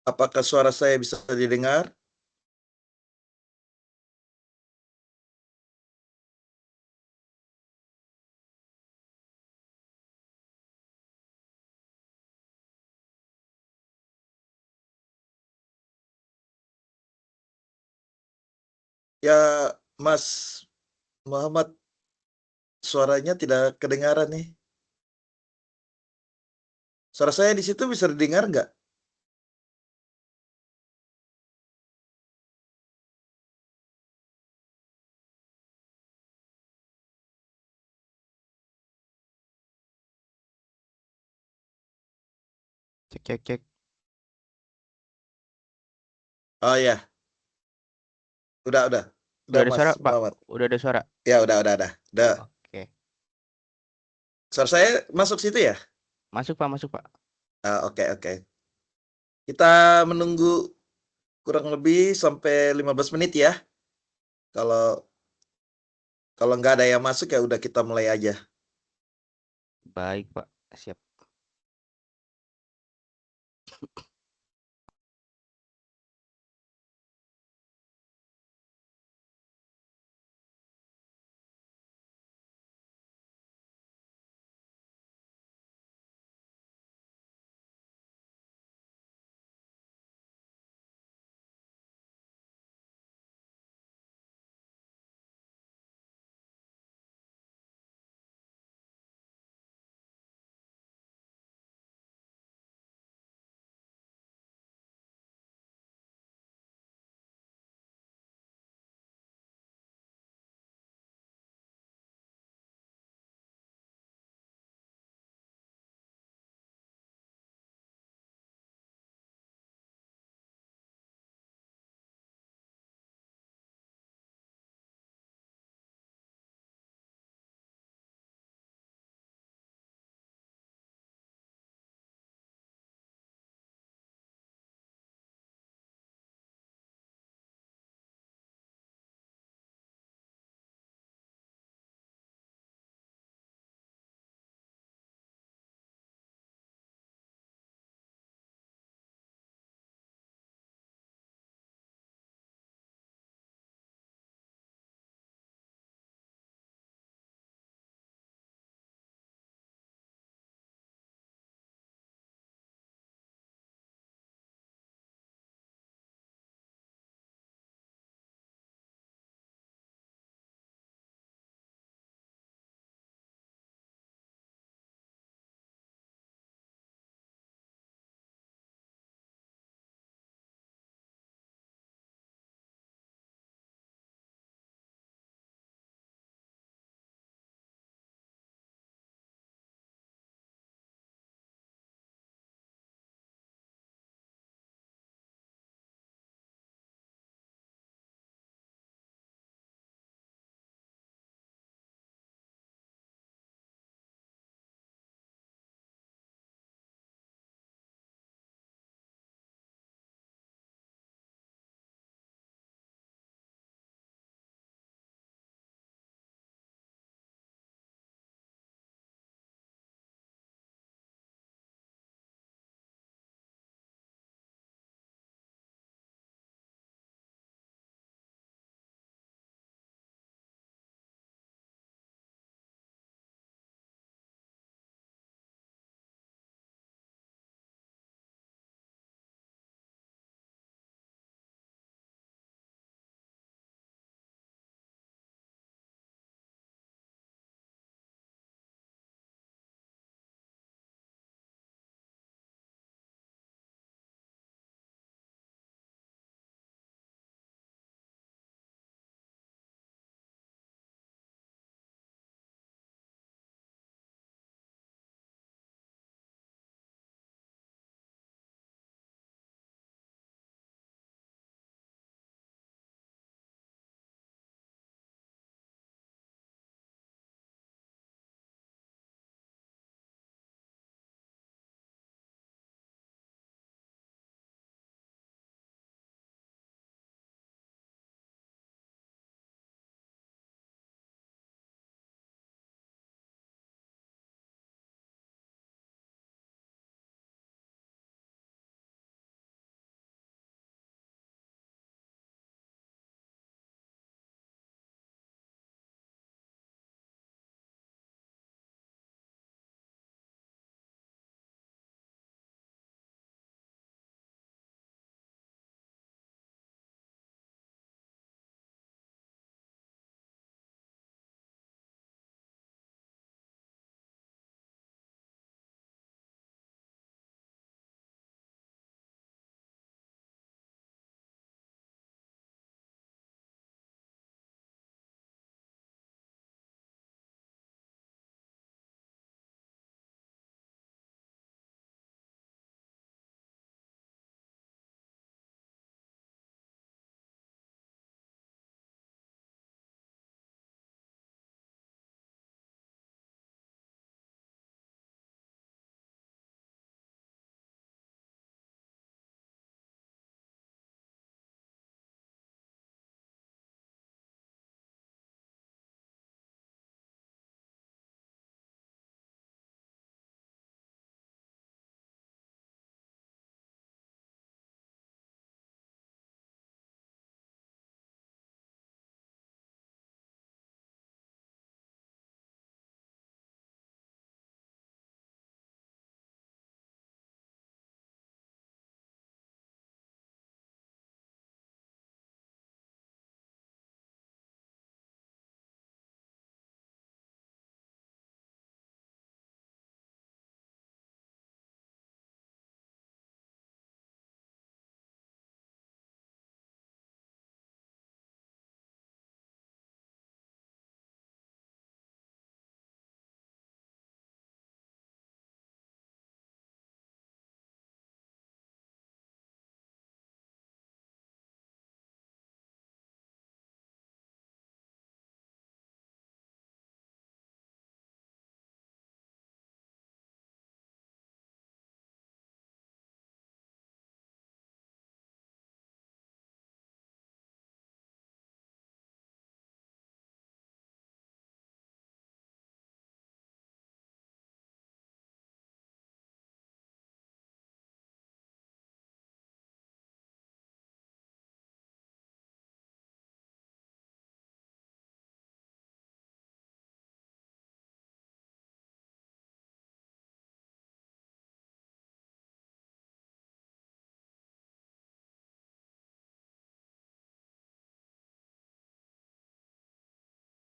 Apakah suara saya bisa didengar? Ya, Mas Muhammad, suaranya tidak kedengaran nih. Suara saya di situ bisa didengar nggak? Cek cek cek. Oh ya, udah, Udah udah ada suara, Mas Pak. Muhammad. Udah ada suara. Ya udah. Oke. Suara saya masuk situ ya? Masuk, Pak, masuk, Pak. Oke. Kita menunggu kurang lebih sampai 15 menit ya. Kalau kalau nggak ada yang masuk ya udah kita mulai aja. Baik, Pak. Siap.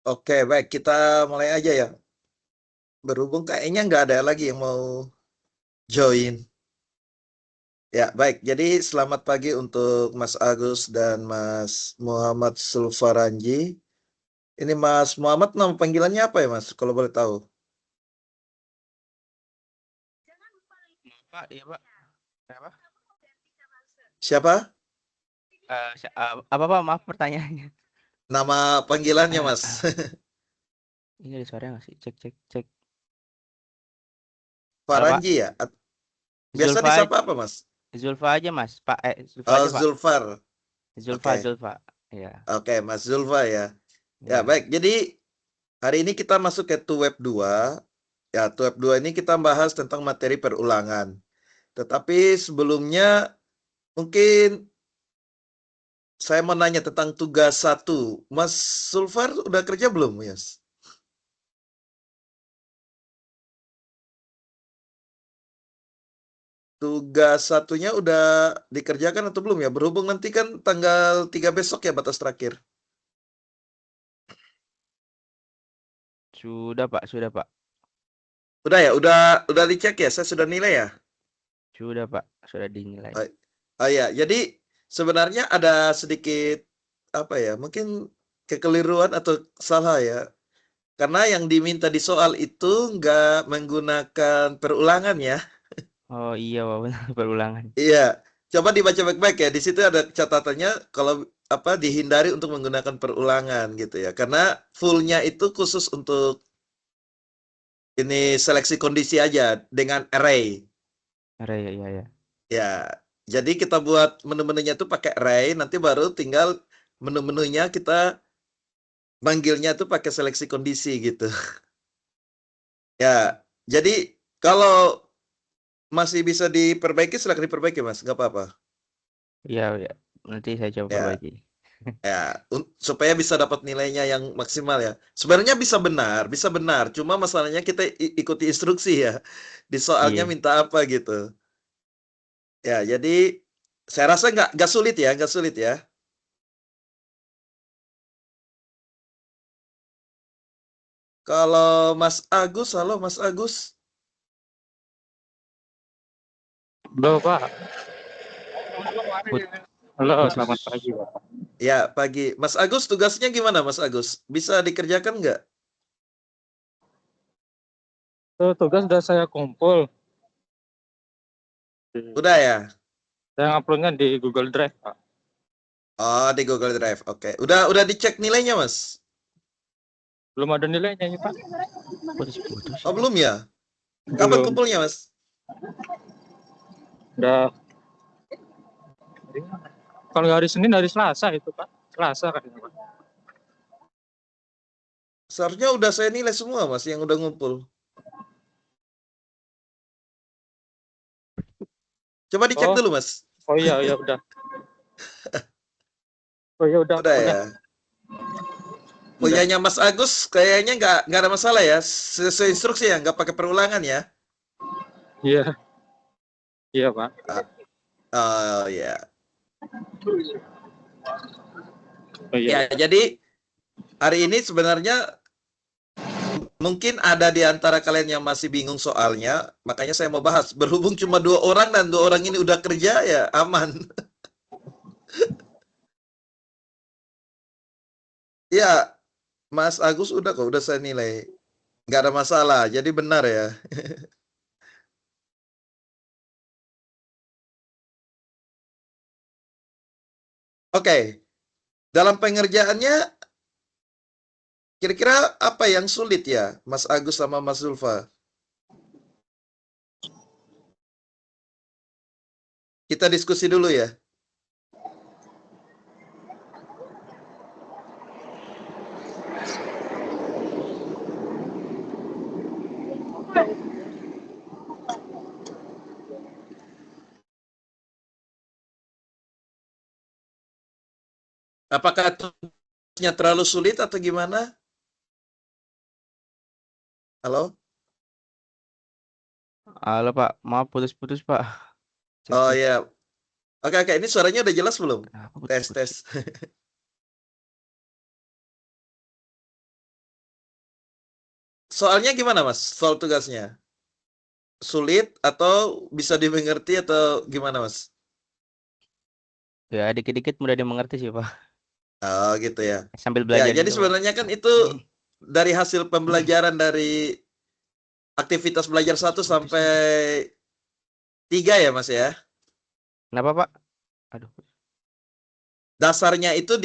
Oke, baik. Kita mulai aja ya. Berhubung kayaknya nggak ada lagi yang mau join. Ya, baik. Jadi selamat pagi untuk Mas Agus dan Mas Muhammad Sulfaranji. Ini Mas Muhammad, nama panggilannya apa ya, Mas? Kalau boleh tahu. Pak, iya Pak. Kenapa? Siapa? Apa Pak? Maaf pertanyaannya. Nama panggilannya, Eh, Mas. ini ada suara nggak sih? Cek, cek, cek. Halo Pak. Faranji ya? Biasa Zulfa, disapa apa, Mas? Zulfa aja Mas. Pak, Zulfa Oh, aja Pak. Zulfar. Zulfa, Oke. Zulfa. Iya, Oke, Mas Zulfa ya. Ya, iya. baik. Jadi hari ini kita masuk ke Tuweb 2. Ya, Tuweb 2 ini kita bahas tentang materi perulangan. Tetapi sebelumnya mungkin saya mau nanya tentang tugas 1. Mas Zulfar udah kerja belum, Mas? Tugas satunya udah dikerjakan atau belum ya? Berhubung nanti kan tanggal 3 besok ya batas terakhir. Sudah Pak, sudah Pak. Udah ya? Udah dicek ya? Saya sudah nilai ya? Sudah Pak, sudah dinilai. Oh, oh ya, jadi sebenarnya ada sedikit apa ya? Mungkin kekeliruan atau salah ya. Karena yang diminta di soal itu nggak menggunakan perulangan ya. Oh iya Pak, benar perulangan. Iya, coba dibaca baik-baik ya. Di situ ada catatannya kalau apa dihindari untuk menggunakan perulangan gitu ya. Karena fullnya itu khusus untuk ini seleksi kondisi aja dengan array. Iya, iya, iya. Ya, jadi kita buat menu-menunya itu pakai array, nanti baru tinggal menu-menunya kita manggilnya tuh pakai seleksi kondisi gitu. Ya, jadi kalau masih bisa diperbaiki, silakan diperbaiki, Mas. Nggak apa-apa. Iya, iya. Nanti saya coba Ya, perbaiki. ya, supaya bisa dapat nilainya yang maksimal ya. Sebenarnya bisa benar. Cuma masalahnya kita ikuti instruksi ya. Di soalnya Iya. minta apa gitu. Ya, jadi saya rasa nggak sulit ya, nggak sulit ya. Kalau Mas Agus, halo Mas Agus. Halo Pak, Put- halo putus. selamat pagi Pak. Ya, pagi. Mas Agus, tugasnya gimana Mas Agus? Bisa dikerjakan nggak? Tugas sudah saya kumpul, Udah ya? saya uploadnya di Google Drive Pak. Oh, di Google Drive. Oke. Udah dicek nilainya, Mas? Belum ada nilainya ya Pak? Putus. Oh, belum ya? Kapan Belum. kumpulnya, Mas? Udah. Kalau hari Senin, hari Selasa itu Pak. Selasa kayaknya Pak. Seharusnya udah saya nilai semua, Mas, yang udah ngumpul. Coba dicek Oh, dulu, Mas. oh iya udah. Oh iya udah. Udah ya. Punyanya Mas Agus kayaknya nggak ada masalah ya. Sesuai instruksi ya, nggak pakai perulangan ya. Iya, iya Pak. Oh ya. Oh iya. Ya, jadi hari ini sebenarnya mungkin ada di antara kalian yang masih bingung soalnya, makanya saya mau bahas. Berhubung cuma 2 orang dan 2 orang ini udah kerja ya aman. Ya, Mas Agus udah kok, udah saya nilai. Nggak ada masalah, jadi benar ya. Oke, dalam pengerjaannya kira-kira apa yang sulit ya, Mas Agus sama Mas Zulfa? Kita diskusi dulu ya. Apakah tugasnya terlalu sulit atau gimana? Halo? Halo Pak, maaf putus Pak. Cek, Oh cek. ya. Oke, ini suaranya udah jelas belum? Kenapa Tes, putus? tes. soalnya gimana Mas? Soal tugasnya? Sulit atau bisa dimengerti atau gimana Mas? Ya dikit-dikit mudah dimengerti sih Pak. Oh gitu ya. Sambil Ya, belajar jadi juga Pak. sebenarnya kan itu dari hasil pembelajaran dari aktivitas belajar 1 sampai 3 ya Mas ya? Kenapa Pak? Aduh. Dasarnya itu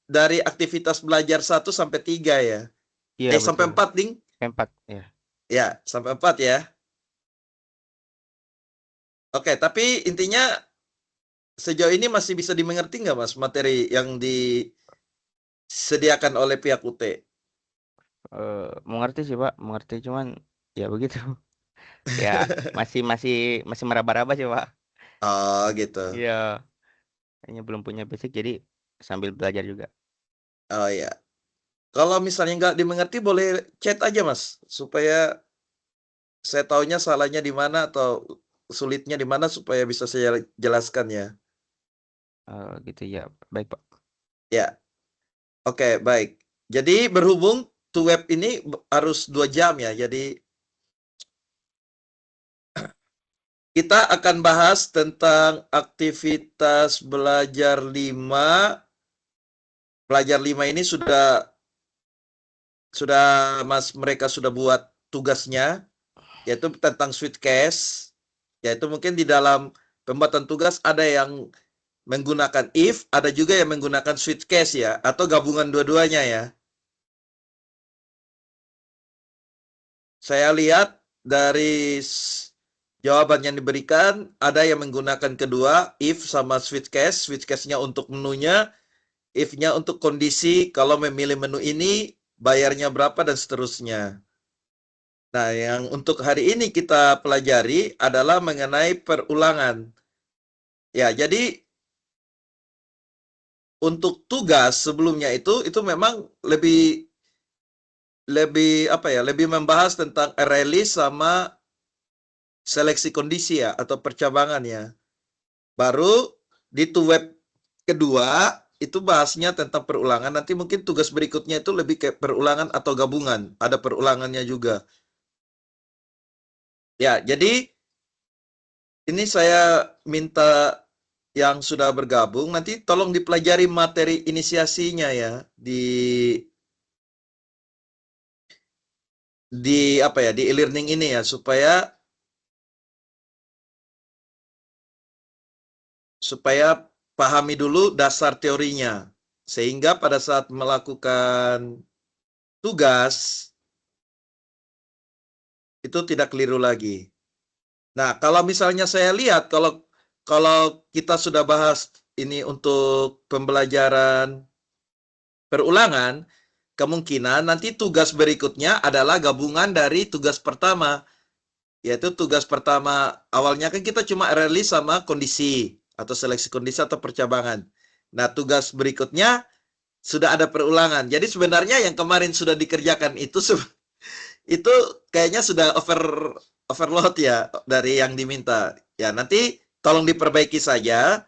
dari aktivitas belajar 1 sampai 3 ya? Iya Sampai betul. 4 Ding? 4 ya. Ya, sampai 4 ya. Oke, tapi intinya sejauh ini masih bisa dimengerti nggak Mas materi yang disediakan oleh pihak UT? Mengerti sih Pak, mengerti cuman ya begitu. Ya masih masih masih meraba-raba sih Pak. Oh gitu. Iya, kayaknya belum punya basic jadi sambil belajar juga. Oh ya. Kalau misalnya nggak dimengerti boleh chat aja Mas, supaya saya taunya salahnya di mana atau sulitnya di mana supaya bisa saya jelaskan ya. Gitu ya. Baik Pak. Ya, oke baik. Jadi berhubung to web ini harus 2 jam ya, jadi kita akan bahas tentang aktivitas belajar 5. Belajar 5 ini sudah mereka sudah buat tugasnya, yaitu tentang switch case, yaitu mungkin di dalam pembuatan tugas ada yang menggunakan if, ada juga yang menggunakan switch case ya, atau gabungan dua-duanya ya. Saya lihat dari jawaban yang diberikan, ada yang menggunakan kedua, if sama switch case-nya untuk menunya, if-nya untuk kondisi kalau memilih menu ini, bayarnya berapa, dan seterusnya. Nah, yang untuk hari ini kita pelajari adalah mengenai perulangan. Ya, jadi untuk tugas sebelumnya itu memang lebih lebih membahas tentang rally sama seleksi kondisi ya atau percabangan ya. Baru di web kedua itu bahasnya tentang perulangan. Nanti mungkin tugas berikutnya itu lebih kayak perulangan atau gabungan. Ada perulangannya juga. Ya, jadi ini saya minta yang sudah bergabung nanti tolong dipelajari materi inisiasinya ya di e-learning ini ya supaya pahami dulu dasar teorinya sehingga pada saat melakukan tugas itu tidak keliru lagi. Nah, kalau misalnya saya lihat kalau kita sudah bahas ini untuk pembelajaran perulangan, kemungkinan nanti tugas berikutnya adalah gabungan dari tugas pertama. Yaitu tugas pertama awalnya kan kita cuma rally sama kondisi atau seleksi kondisi atau percabangan. Nah, tugas berikutnya sudah ada perulangan. Jadi sebenarnya yang kemarin sudah dikerjakan itu kayaknya sudah overload ya dari yang diminta. Ya, nanti tolong diperbaiki saja.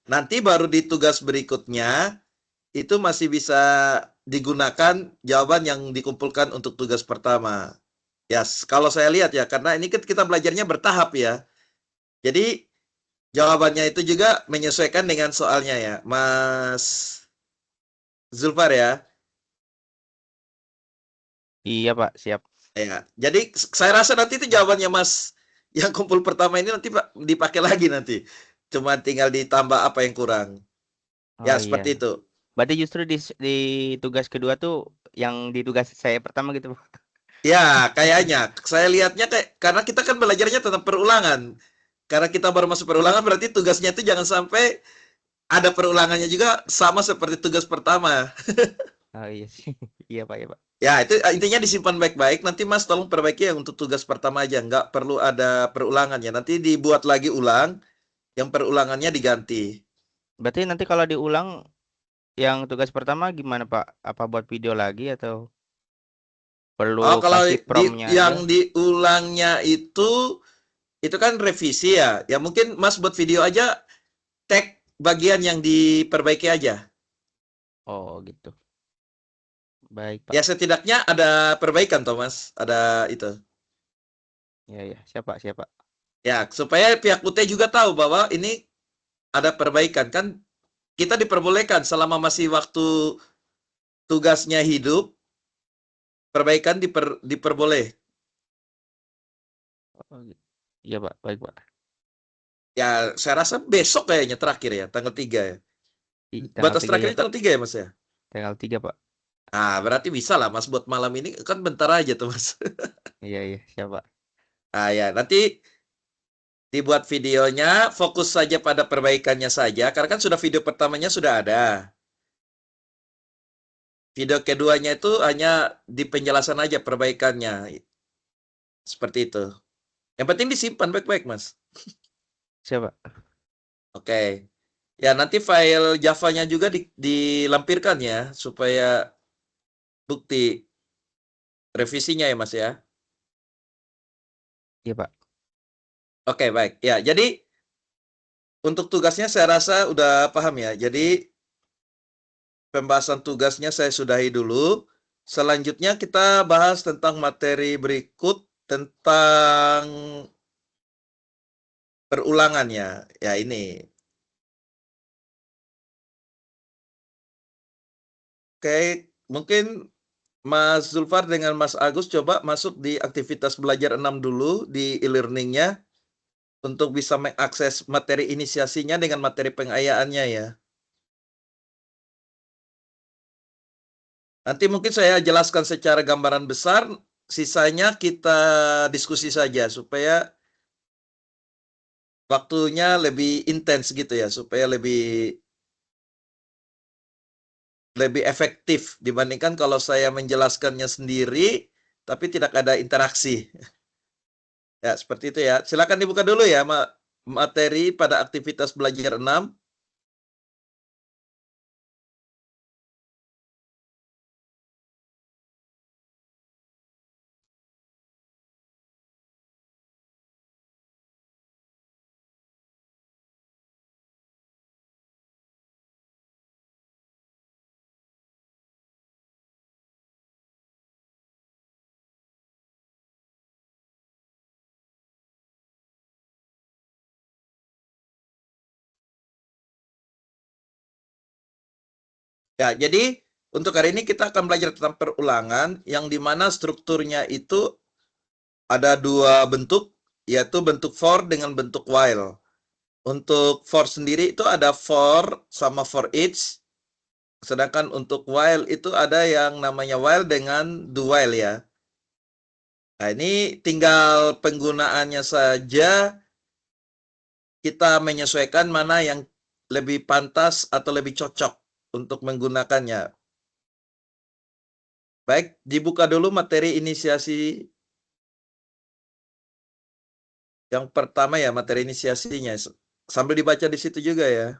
Nanti baru di tugas berikutnya itu masih bisa digunakan jawaban yang dikumpulkan untuk tugas pertama. Ya, kalau saya lihat ya, karena ini kan kita belajarnya bertahap ya. Jadi jawabannya itu juga menyesuaikan dengan soalnya ya, Mas Zulfar ya. Iya Pak, siap. Ya, jadi saya rasa nanti itu jawabannya Mas yang kumpul pertama ini nanti Pak dipakai lagi nanti. Cuma tinggal ditambah apa yang kurang. Ya, Oh iya. seperti itu. Berarti justru di tugas kedua tuh yang di tugas saya pertama gitu Pak. Ya, kayaknya saya lihatnya kayak karena kita kan belajarnya tentang perulangan. Karena kita baru masuk perulangan berarti tugasnya itu jangan sampai ada perulangannya juga sama seperti tugas pertama. Oh iya sih. Iya Pak, ya Pak. Ya, itu intinya disimpan baik-baik. Nanti Mas tolong perbaiki yang untuk tugas pertama aja. Nggak perlu ada perulangannya. Nanti dibuat lagi ulang, yang perulangannya diganti. Berarti nanti kalau diulang yang tugas pertama gimana Pak? Apa buat video lagi atau perlu Oh, kalau kasih promnya aja? yang diulangnya itu kan revisi ya. Ya mungkin Mas buat video aja, tag bagian yang diperbaiki aja. Oh gitu. Baik, Pak. Ya setidaknya ada perbaikan Thomas, ada itu. Ya, siapa? Ya, supaya pihak UT juga tahu bahwa ini ada perbaikan kan kita diperbolehkan selama masih waktu tugasnya hidup, perbaikan diperboleh. Oh, iya, Pak. Baik, Pak. Ya, saya rasa besok kayaknya terakhir ya, tanggal 3 ya. Tanggal Batas 3 ya, terakhirnya tanggal 3 ya, Mas ya? tanggal 3, Pak. Ah, berarti bisa lah Mas buat malam ini kan bentar aja tuh, Mas. Iya, siapa? Ah ya, nanti dibuat videonya, fokus saja pada perbaikannya saja, karena kan sudah video pertamanya sudah ada. Video keduanya itu hanya di penjelasan aja perbaikannya. Seperti itu. Yang penting disimpan baik-baik, Mas. Siapa? Oke. Ya, nanti file Java-nya juga dilampirkan ya, supaya bukti revisinya ya, Mas ya. Iya, Pak. Oke, baik. Ya, jadi untuk tugasnya saya rasa udah paham ya. Jadi pembahasan tugasnya saya sudahi dulu. Selanjutnya kita bahas tentang materi berikut tentang perulangannya. Ya ini. Oke, mungkin Mas Zulfar dengan Mas Agus coba masuk di aktivitas belajar 6 dulu di e-learning-nya untuk bisa mengakses materi inisiasinya dengan materi pengayaannya ya. Nanti mungkin saya jelaskan secara gambaran besar, sisanya kita diskusi saja supaya waktunya lebih intens gitu ya, supaya lebih efektif dibandingkan kalau saya menjelaskannya sendiri tapi tidak ada interaksi. Ya, seperti itu ya. Silakan dibuka dulu ya materi pada aktivitas belajar 6. Ya, jadi untuk hari ini kita akan belajar tentang perulangan yang dimana strukturnya itu ada dua bentuk, yaitu bentuk for dengan bentuk while. Untuk for sendiri itu ada for sama for each, sedangkan untuk while itu ada yang namanya while dengan do while ya. Nah, ini tinggal penggunaannya saja kita menyesuaikan mana yang lebih pantas atau lebih cocok untuk menggunakannya. Baik, dibuka dulu materi inisiasi yang pertama ya, materi inisiasinya. Sambil dibaca di situ juga ya.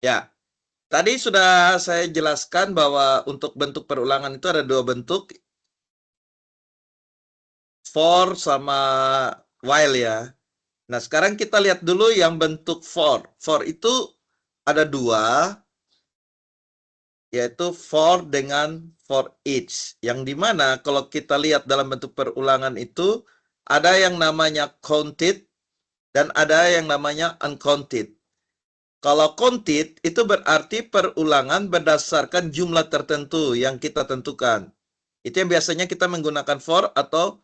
Ya, tadi sudah saya jelaskan bahwa untuk bentuk perulangan itu ada dua bentuk, for sama while ya. Nah, sekarang kita lihat dulu yang bentuk for. For itu ada dua, yaitu for dengan for each. Yang dimana kalau kita lihat dalam bentuk perulangan itu, ada yang namanya counted dan ada yang namanya uncounted. Kalau counted itu berarti perulangan berdasarkan jumlah tertentu yang kita tentukan. Itu yang biasanya kita menggunakan for atau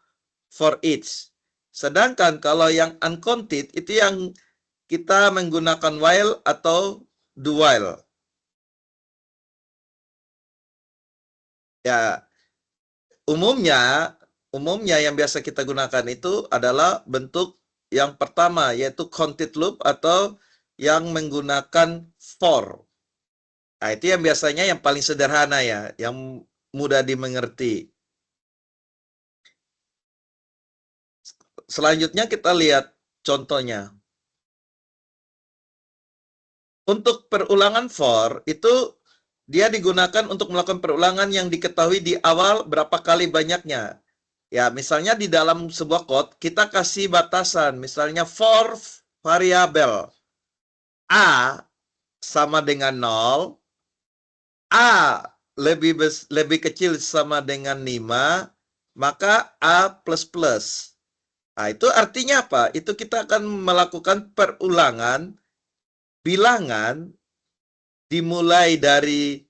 for each. Sedangkan kalau yang uncounted itu yang kita menggunakan while atau do while. Ya, umumnya umumnya yang biasa kita gunakan itu adalah bentuk yang pertama, yaitu counted loop atau yang menggunakan for. Nah, itu yang biasanya yang paling sederhana ya, yang mudah dimengerti. Selanjutnya kita lihat contohnya. Untuk perulangan for, itu dia digunakan untuk melakukan perulangan yang diketahui di awal berapa kali banyaknya. Ya, misalnya di dalam sebuah code, kita kasih batasan. Misalnya for variabel A sama dengan 0, A lebih kecil sama dengan 5, maka A++. Nah, itu artinya apa? Itu kita akan melakukan perulangan bilangan dimulai dari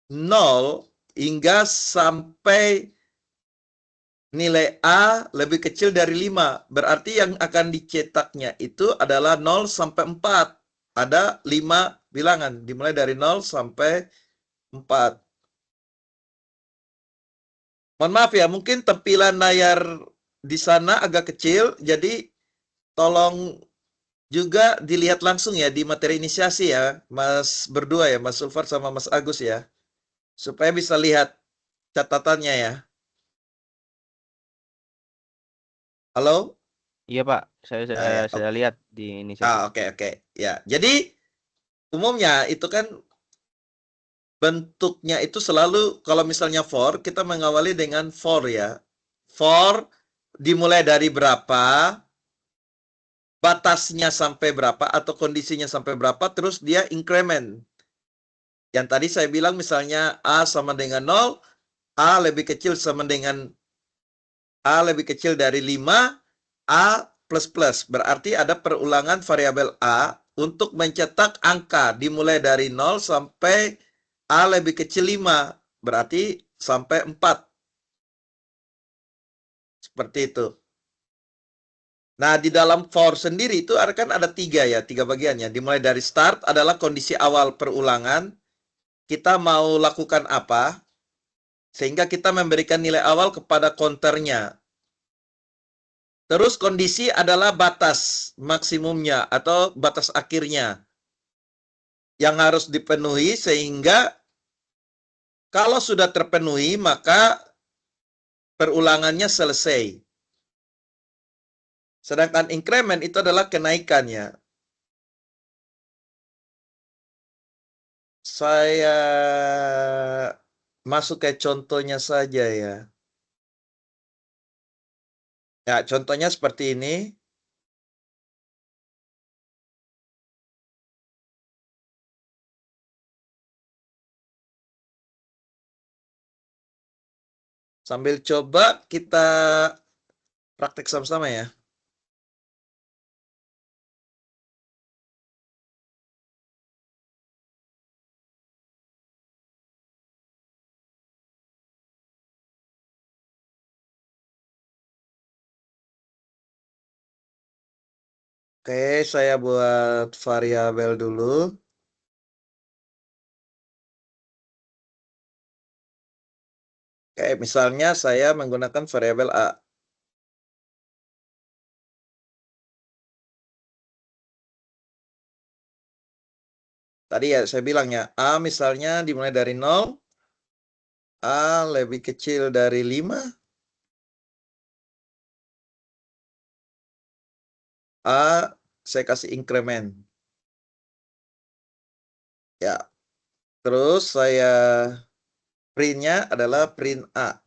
0 hingga sampai nilai A lebih kecil dari 5. Berarti yang akan dicetaknya itu adalah 0 sampai 4. Ada 5 bilangan, dimulai dari 0 sampai 4. Mohon maaf ya, mungkin tampilan layar di sana agak kecil, jadi tolong juga dilihat langsung ya di materi inisiasi ya, Mas berdua ya, Mas Sulfar sama Mas Agus ya, supaya bisa lihat catatannya ya. Halo? Iya Pak, saya Nah, ya. sudah lihat di inisiasi. Oke. Ya, jadi umumnya itu kan bentuknya itu selalu kalau misalnya for, kita mengawali dengan for ya. For dimulai dari berapa, batasnya sampai berapa atau kondisinya sampai berapa, terus dia increment. Yang tadi saya bilang misalnya A sama dengan 0, A lebih kecil sama dengan A lebih kecil dari 5, A++. Berarti ada perulangan variabel A untuk mencetak angka dimulai dari 0 sampai A lebih kecil 5. Berarti sampai 4. Seperti itu. Nah, di dalam for sendiri itu kan ada 3 ya, 3 bagiannya. Dimulai dari start adalah kondisi awal perulangan. Kita mau lakukan apa, sehingga kita memberikan nilai awal kepada counternya. Terus kondisi adalah batas maksimumnya atau batas akhirnya yang harus dipenuhi, sehingga kalau sudah terpenuhi maka perulangannya selesai. Sedangkan increment itu adalah kenaikannya. Saya masuk ke contohnya saja ya. Ya, contohnya seperti ini. Sambil coba kita praktek sama-sama ya. Oke, saya buat variabel dulu. Oke, misalnya saya menggunakan variabel A. Tadi ya saya bilang ya, A misalnya dimulai dari 0, A lebih kecil dari 5, A saya kasih increment. Ya, terus saya printnya adalah print A.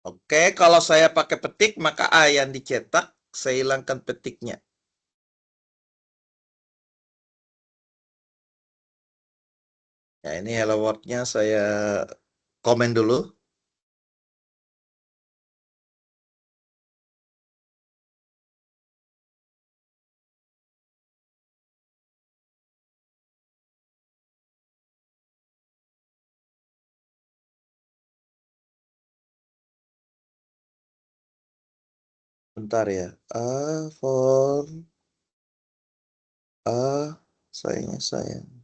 Oke, kalau saya pakai petik, maka A yang dicetak, saya hilangkan petiknya. Ya, ini hello world-nya saya komen dulu. Bentar ya. For sayang.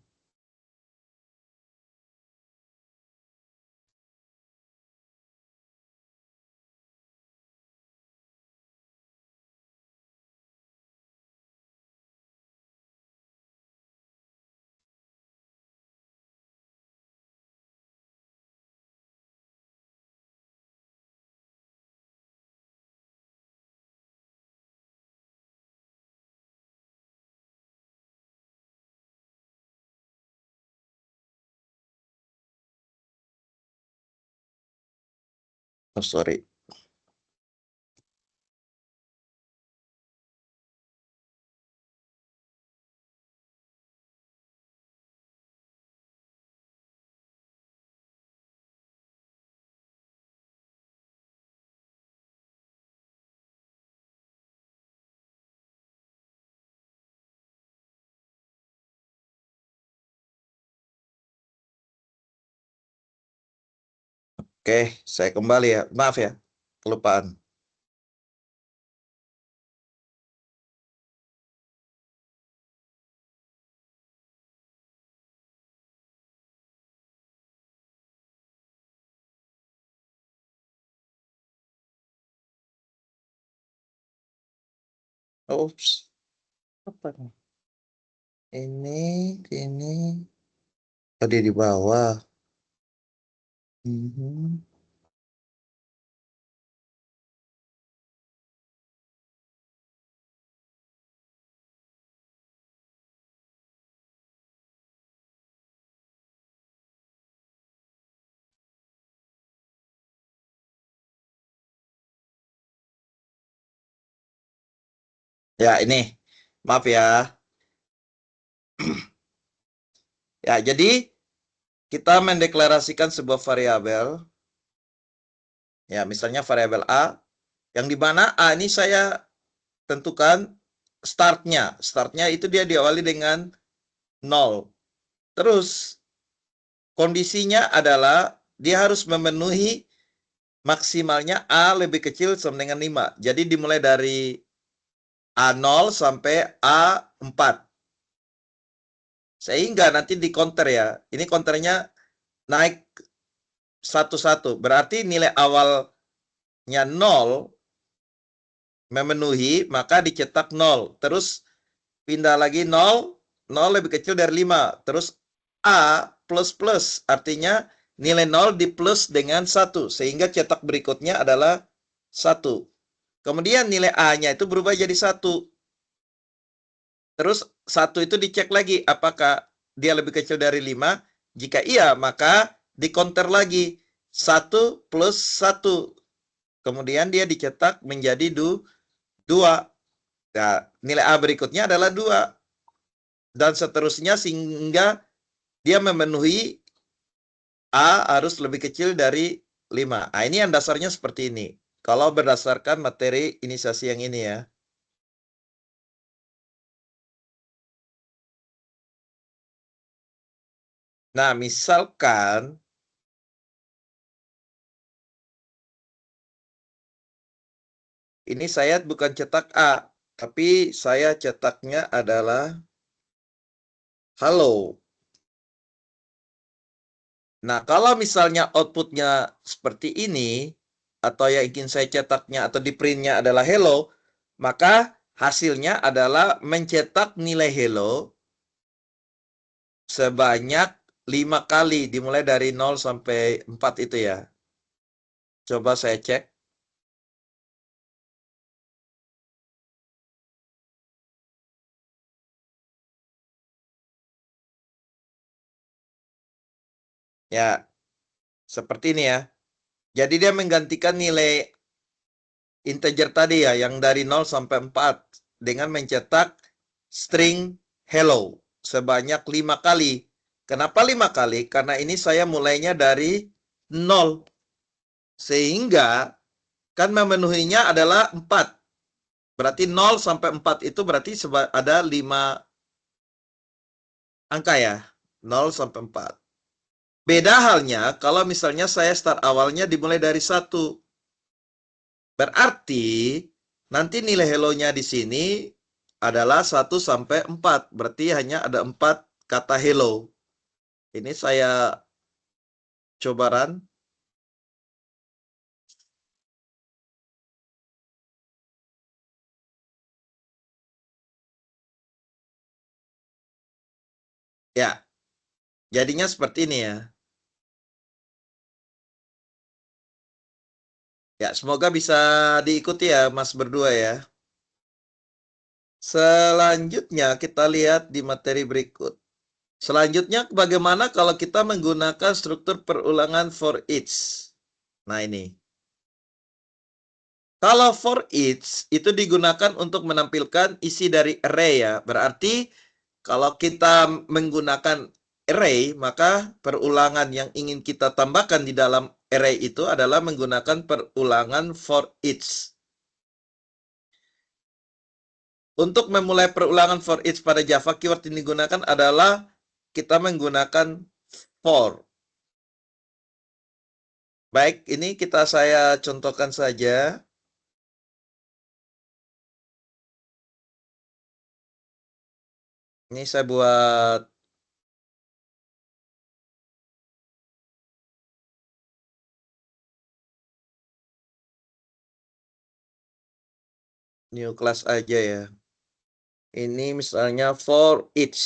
Oh, sorry. Oke, saya kembali ya. Maaf ya, kelupaan. Oops. Apa nih? Ini. Tadi di bawah. Mhm. Ya, ini. Maaf ya. Ya, jadi kita mendeklarasikan sebuah variabel. Ya, misalnya variabel A, yang di mana A ini saya tentukan startnya. Startnya itu dia diawali dengan 0. Terus, kondisinya adalah dia harus memenuhi maksimalnya A lebih kecil sama dengan 5. Jadi dimulai dari A0 sampai A4. Sehingga nanti di counter ya. Ini counternya naik satu-satu. Berarti nilai awalnya 0 memenuhi, maka dicetak 0. Terus pindah lagi 0, 0 lebih kecil dari 5. Terus A plus, artinya nilai 0 di plus dengan 1. Sehingga cetak berikutnya adalah 1. Kemudian nilai A-nya itu berubah jadi 1. Terus 1 itu dicek lagi apakah dia lebih kecil dari 5. Jika iya, maka di counter lagi 1 plus 1. Kemudian dia dicetak menjadi 2. Nah, nilai A berikutnya adalah 2. Dan seterusnya sehingga dia memenuhi A harus lebih kecil dari 5. Nah, ini yang dasarnya seperti ini. Kalau berdasarkan materi inisiasi yang ini ya. Nah, misalkan ini saya bukan cetak A, tapi saya cetaknya adalah halo. Nah, kalau misalnya outputnya seperti ini, atau yang ingin saya cetaknya atau di printnya adalah hello, maka hasilnya adalah mencetak nilai hello sebanyak 5 kali, dimulai dari 0 sampai 4 itu ya. Coba saya cek. Ya, seperti ini ya. Jadi dia menggantikan nilai integer tadi ya, yang dari 0 sampai 4 dengan mencetak string hello sebanyak 5 kali. Kenapa 5 kali? Karena ini saya mulainya dari 0. Sehingga kan memenuhinya adalah 4. Berarti 0 sampai 4 itu berarti ada 5 angka ya. 0 sampai 4. Beda halnya kalau misalnya saya start awalnya dimulai dari 1. Berarti nanti nilai hello-nya di sini adalah 1 sampai 4. Berarti hanya ada 4 kata hello. Ini saya coba run. Ya, jadinya seperti ini ya. Ya, semoga bisa diikuti ya Mas berdua ya. Selanjutnya kita lihat di materi berikut. Selanjutnya bagaimana kalau kita menggunakan struktur perulangan for each. Nah ini. Kalau for each itu digunakan untuk menampilkan isi dari array ya. Berarti kalau kita menggunakan array, maka perulangan yang ingin kita tambahkan di dalam array itu adalah menggunakan perulangan for each. Untuk memulai perulangan for each pada Java, keyword yang digunakan adalah kita menggunakan for. Baik, ini saya contohkan saja. Ini saya buat new class aja ya. Ini misalnya for each.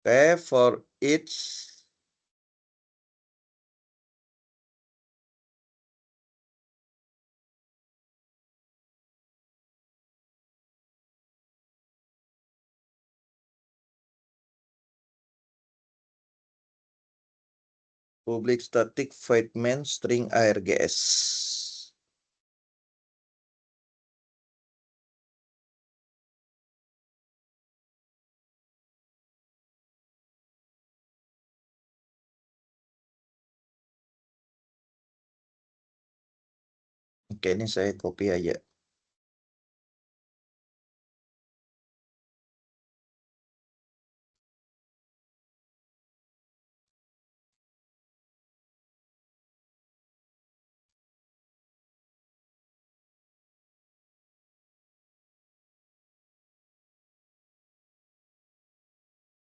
Oke, for each. Public static void main string args. Oke, ini saya copy aja.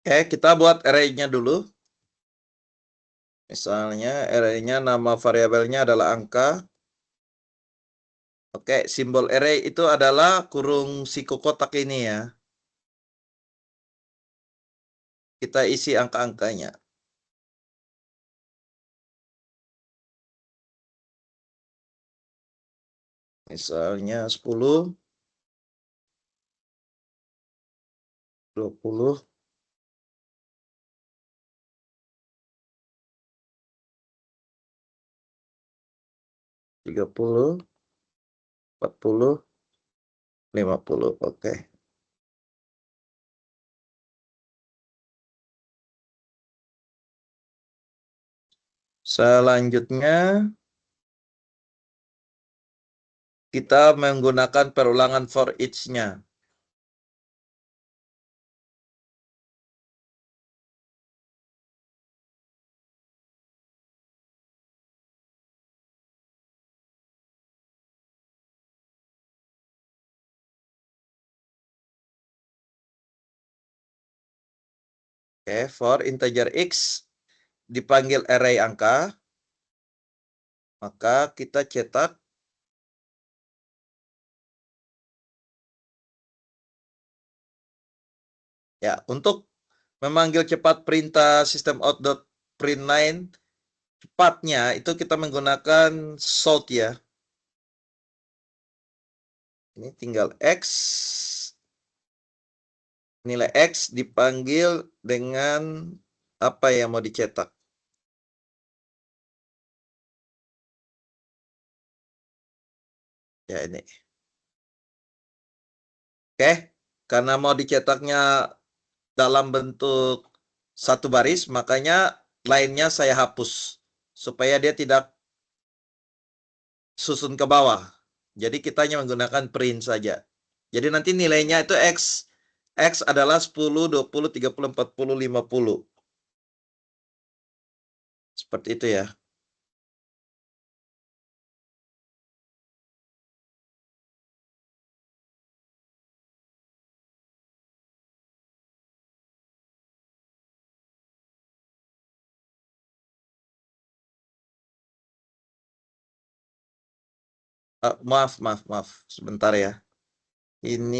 Oke, kita buat array-nya dulu. Misalnya array-nya nama variabelnya adalah angka. Oke, simbol array itu adalah kurung siku kotak ini ya. Kita isi angka-angkanya. Misalnya 10, 20, 30, 40, 50. Oke. Selanjutnya kita menggunakan perulangan for each-nya. Oke, for integer x dipanggil array angka, maka kita cetak ya untuk memanggil cepat perintah system out.println cepatnya itu kita menggunakan sort ya. Ini tinggal x, nilai x dipanggil dengan Apa yang mau dicetak? Ya ini. Oke, karena mau dicetaknya dalam bentuk satu baris, makanya lainnya saya hapus supaya dia tidak susun ke bawah. Jadi kita hanya menggunakan print saja. Jadi nanti nilainya itu X. X adalah 10, 20, 30, 40, 50. Seperti itu ya. Maaf. Sebentar ya. Ini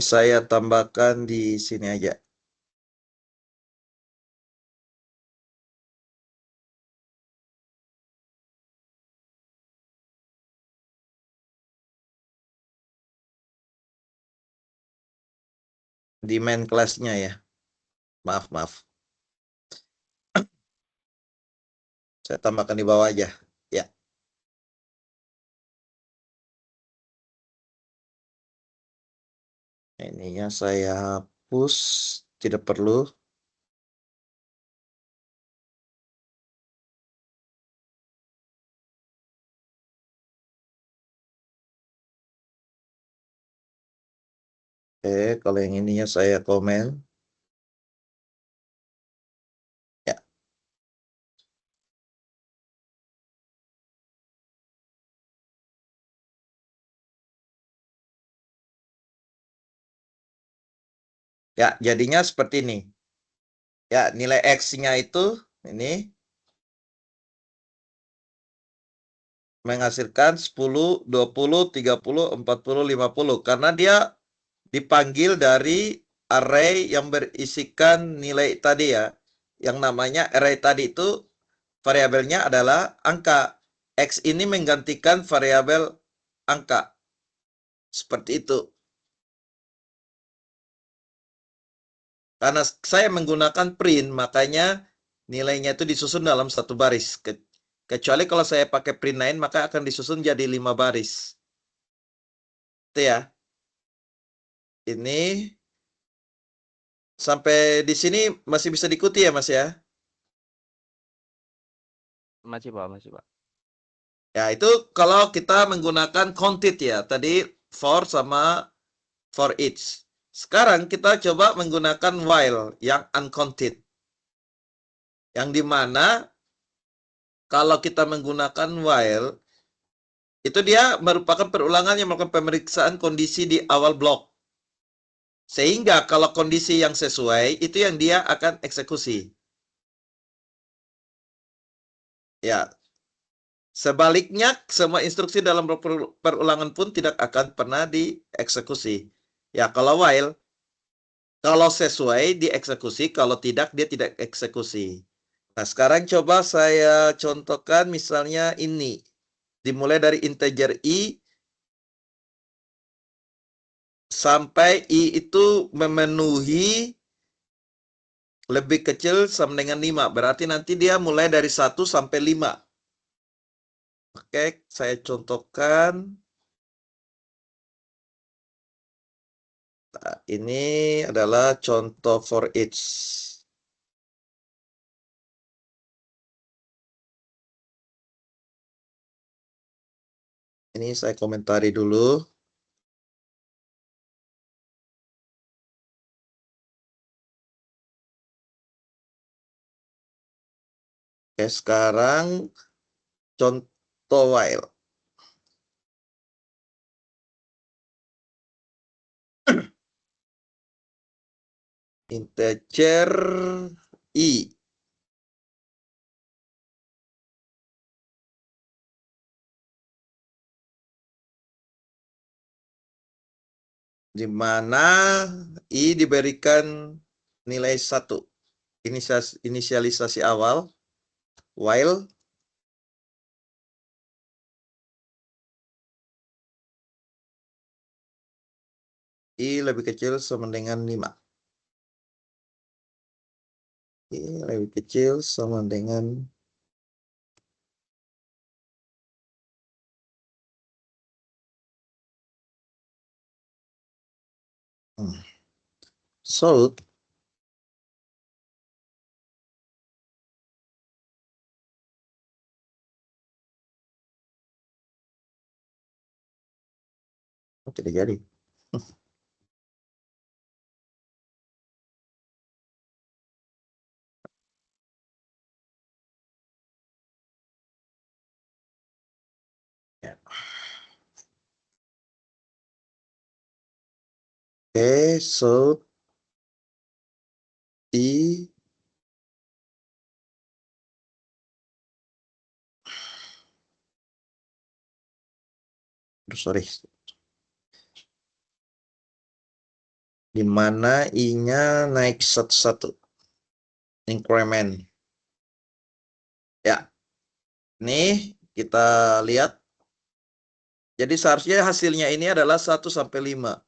saya tambahkan di sini aja. Di main kelasnya ya. Maaf. Saya tambahkan di bawah aja. Ya. Ininya saya hapus. Tidak perlu. Kalau yang ininya saya komen. Ya. Ya, jadinya seperti ini. Ya, nilai X-nya itu ini menghasilkan 10, 20, 30, 40, 50. Karena dia dipanggil dari array yang berisikan nilai tadi ya. Yang namanya array tadi itu variabelnya adalah angka. X ini menggantikan variabel angka. Seperti itu. Karena saya menggunakan print, makanya nilainya itu disusun dalam satu baris. Kecuali kalau saya pakai print lain, maka akan disusun jadi 5 baris. Itu ya. Ini sampai di sini masih bisa diikuti ya, Mas ya? Masih Pak. Ya, itu kalau kita menggunakan counted ya. Tadi for sama for each. Sekarang kita coba menggunakan while yang uncounted. Yang dimana kalau kita menggunakan while, itu dia merupakan perulangan yang melakukan pemeriksaan kondisi di awal blok. Sehingga kalau kondisi yang sesuai, itu yang dia akan eksekusi. Ya, sebaliknya, semua instruksi dalam perulangan pun tidak akan pernah dieksekusi. Ya, kalau while, kalau sesuai dieksekusi, kalau tidak dia tidak eksekusi. Nah, sekarang coba saya contohkan misalnya ini. Dimulai dari integer i sampai i itu memenuhi lebih kecil sama dengan 5. Berarti nanti dia mulai dari 1 sampai 5. Oke, saya contohkan. Nah, ini adalah contoh for each. Ini saya komentari dulu. Oke, sekarang contoh while. Integer i. Di mana i diberikan nilai 1. Inisialisasi awal. While i lebih kecil sama dengan 5. lebih kecil sama dengan so tidak jadi. Ya. Oke, so I sorry, di mana I-nya naik satu-satu increment. Ya, nih kita lihat. Jadi seharusnya hasilnya ini adalah 1 sampai 5.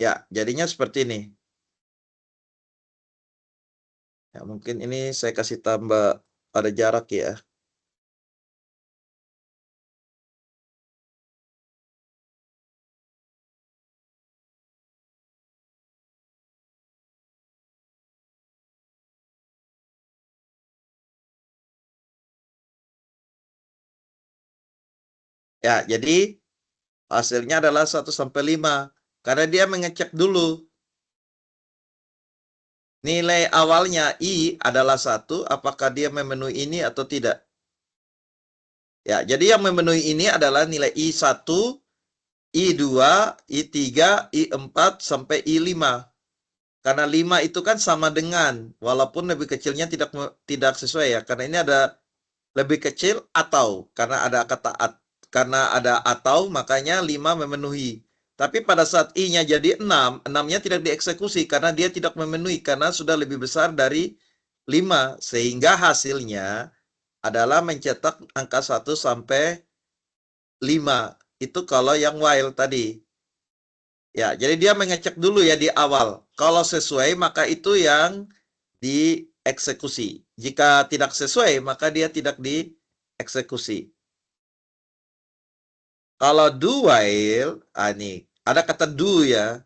Ya, jadinya seperti ini. Ya, mungkin ini saya kasih tambah ada jarak ya. Ya, jadi hasilnya adalah 1 sampai 5. Karena dia mengecek dulu. Nilai awalnya I adalah 1, apakah dia memenuhi ini atau tidak. Ya, jadi yang memenuhi ini adalah nilai I1, I2, I3, I4, sampai I5. Karena 5 itu kan sama dengan, walaupun lebih kecilnya tidak sesuai ya. Karena ini ada lebih kecil atau, karena ada kata karena ada atau, makanya 5 memenuhi. Tapi pada saat I-nya jadi 6, 6-nya tidak dieksekusi karena dia tidak memenuhi, karena sudah lebih besar dari 5. Sehingga hasilnya adalah mencetak angka 1 sampai 5. Itu kalau yang while tadi. Ya, jadi dia mengecek dulu ya di awal. Kalau sesuai, maka itu yang dieksekusi. Jika tidak sesuai, maka dia tidak dieksekusi. Kalau do while, ini ada kata do ya.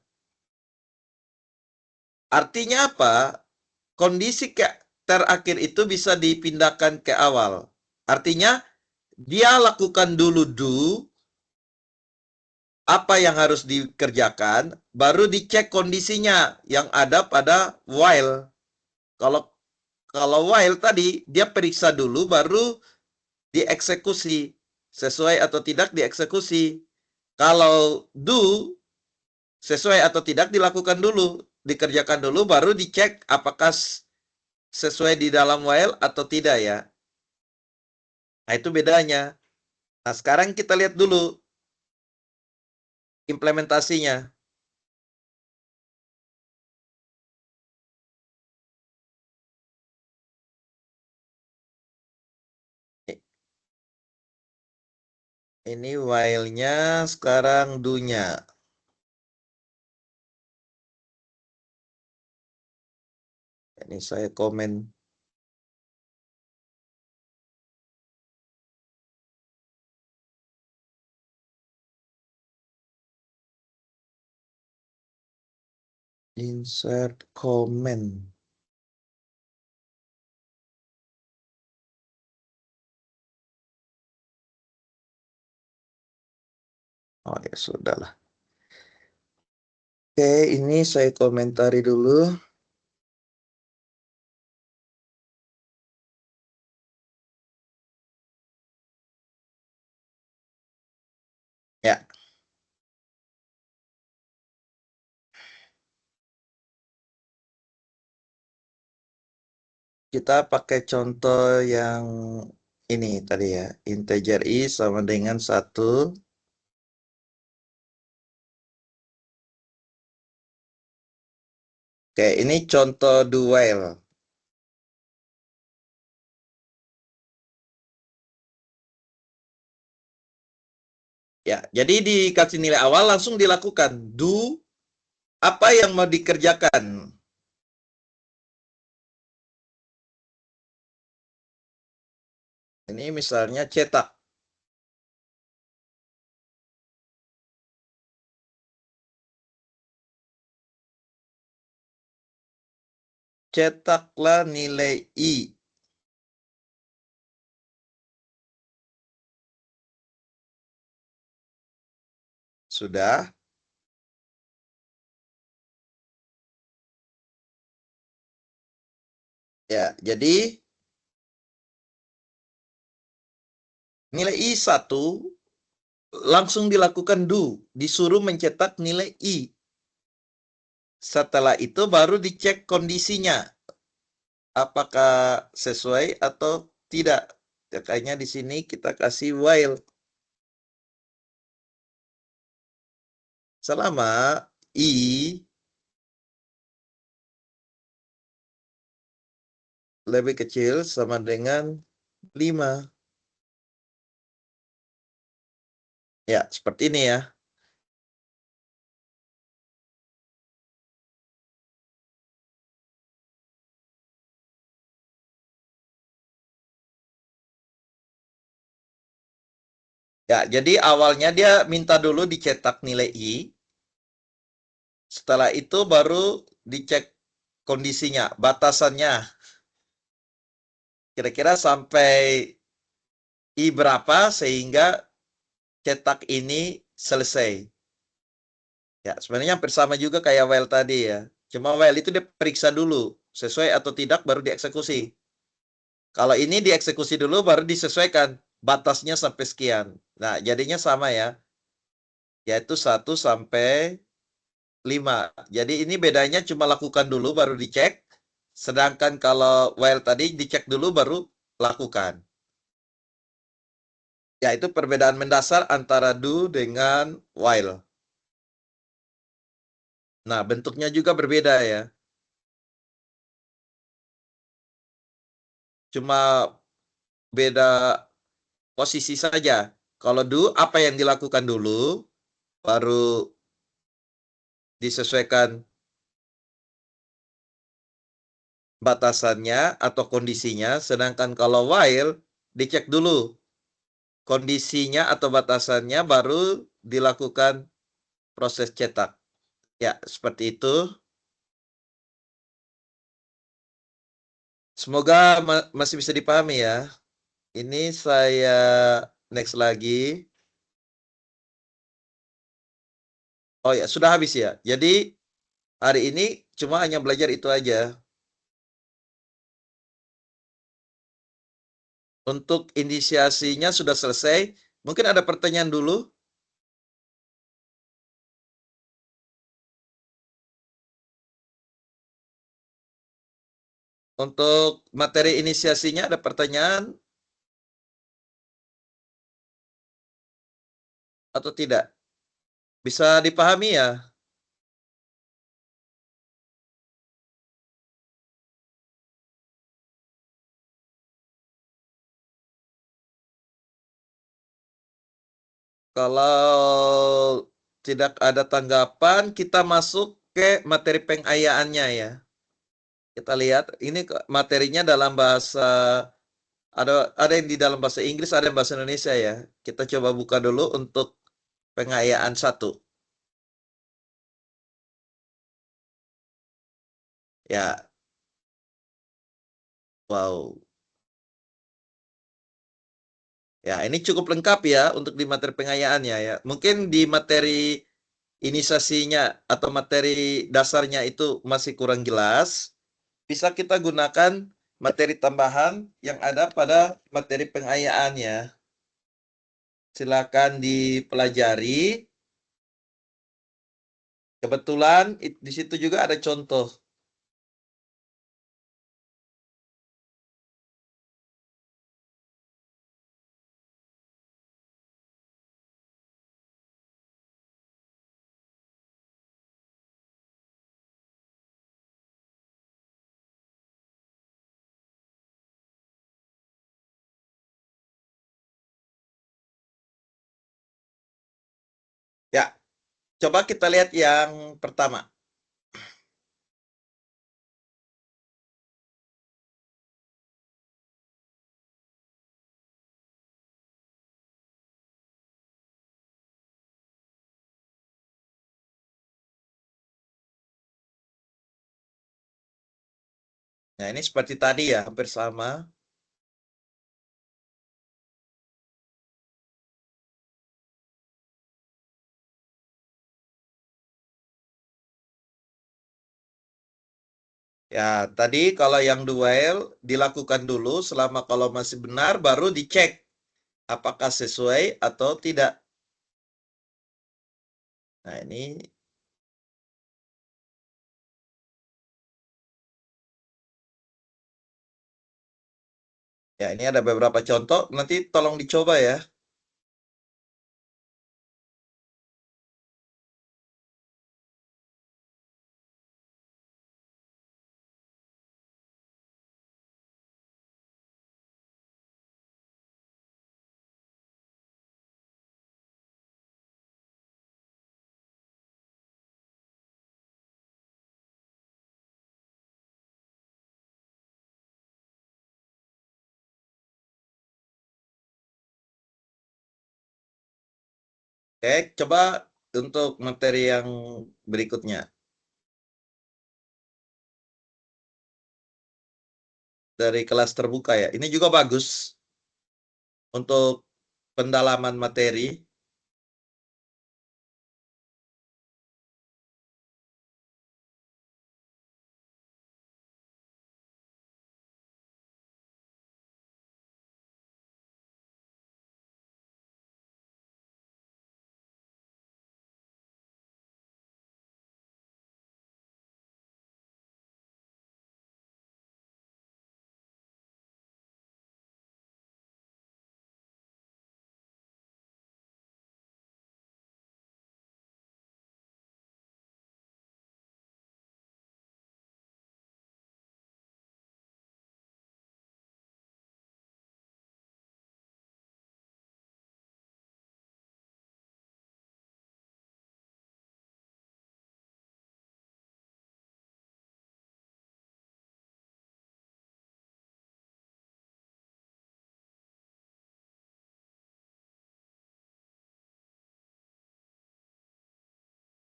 Artinya apa? Kondisi terakhir itu bisa dipindahkan ke awal. Artinya, dia lakukan dulu do, apa yang harus dikerjakan, baru dicek kondisinya yang ada pada while. Kalau while tadi, dia periksa dulu, baru dieksekusi. Sesuai atau tidak dieksekusi. Kalau do, sesuai atau tidak dilakukan dulu. Dikerjakan dulu, baru dicek apakah sesuai di dalam while atau tidak ya. Nah, itu bedanya. Nah, sekarang kita lihat dulu implementasinya. Ini while-nya, sekarang do-nya. Ini saya komen. Insert comment. Oh ya, sudahlah. Oke, ini saya komentari dulu. Ya. Kita pakai contoh yang ini tadi ya. Integer I sama dengan 1. Oke, ini contoh do while. Ya, jadi dikasih nilai awal langsung dilakukan. Do apa yang mau dikerjakan. Ini misalnya cetak. Cetaklah nilai I. Sudah. Ya, jadi nilai I1 langsung dilakukan do. Disuruh mencetak nilai I. Setelah itu baru dicek kondisinya. Apakah sesuai atau tidak. Makanya di sini kita kasih while. Selama I lebih kecil sama dengan 5. Ya, seperti ini ya. Ya, jadi awalnya dia minta dulu dicetak nilai I. Setelah itu baru dicek kondisinya, batasannya. Kira-kira sampai I berapa sehingga cetak ini selesai. Ya, sebenarnya hampir sama juga kayak while tadi ya. Cuma while itu dia periksa dulu, sesuai atau tidak baru dieksekusi. Kalau ini dieksekusi dulu baru disesuaikan batasnya sampai sekian. Nah, jadinya sama ya. Yaitu 1 sampai 5. Jadi ini bedanya cuma lakukan dulu baru dicek. Sedangkan kalau while tadi dicek dulu baru lakukan. Ya, itu perbedaan mendasar antara do dengan while. Nah, bentuknya juga berbeda ya. Cuma beda posisi saja. Kalau do, apa yang dilakukan dulu, baru disesuaikan batasannya atau kondisinya. Sedangkan kalau while, dicek dulu kondisinya atau batasannya, baru dilakukan proses cetak. Ya, seperti itu. Semoga masih bisa dipahami ya. Ini saya next lagi. Oh ya, sudah habis ya. Jadi hari ini cuma hanya belajar itu aja. Untuk inisiasinya sudah selesai. Mungkin ada pertanyaan dulu. Untuk materi inisiasinya ada pertanyaan atau tidak? Bisa dipahami ya? Kalau tidak ada tanggapan, kita masuk ke materi pengayaannya ya. Kita lihat, ini materinya dalam bahasa, ada yang di dalam bahasa Inggris, ada yang bahasa Indonesia ya. Kita coba buka dulu untuk pengayaan 1. Ya, wow. Ya, ini cukup lengkap ya untuk di materi pengayaannya ya. Mungkin di materi inisiasinya atau materi dasarnya itu masih kurang jelas. Bisa kita gunakan materi tambahan yang ada pada materi pengayaannya. Silakan dipelajari. Kebetulan di situ juga ada contoh. Coba kita lihat yang pertama. Nah, ini seperti tadi ya, hampir sama. Ya, tadi kalau yang duel dilakukan dulu selama kalau masih benar baru dicek apakah sesuai atau tidak. Nah, ini ya ini ada beberapa contoh, nanti tolong dicoba ya. Oke, coba untuk materi yang berikutnya. Dari kelas terbuka ya. Ini juga bagus untuk pendalaman materi.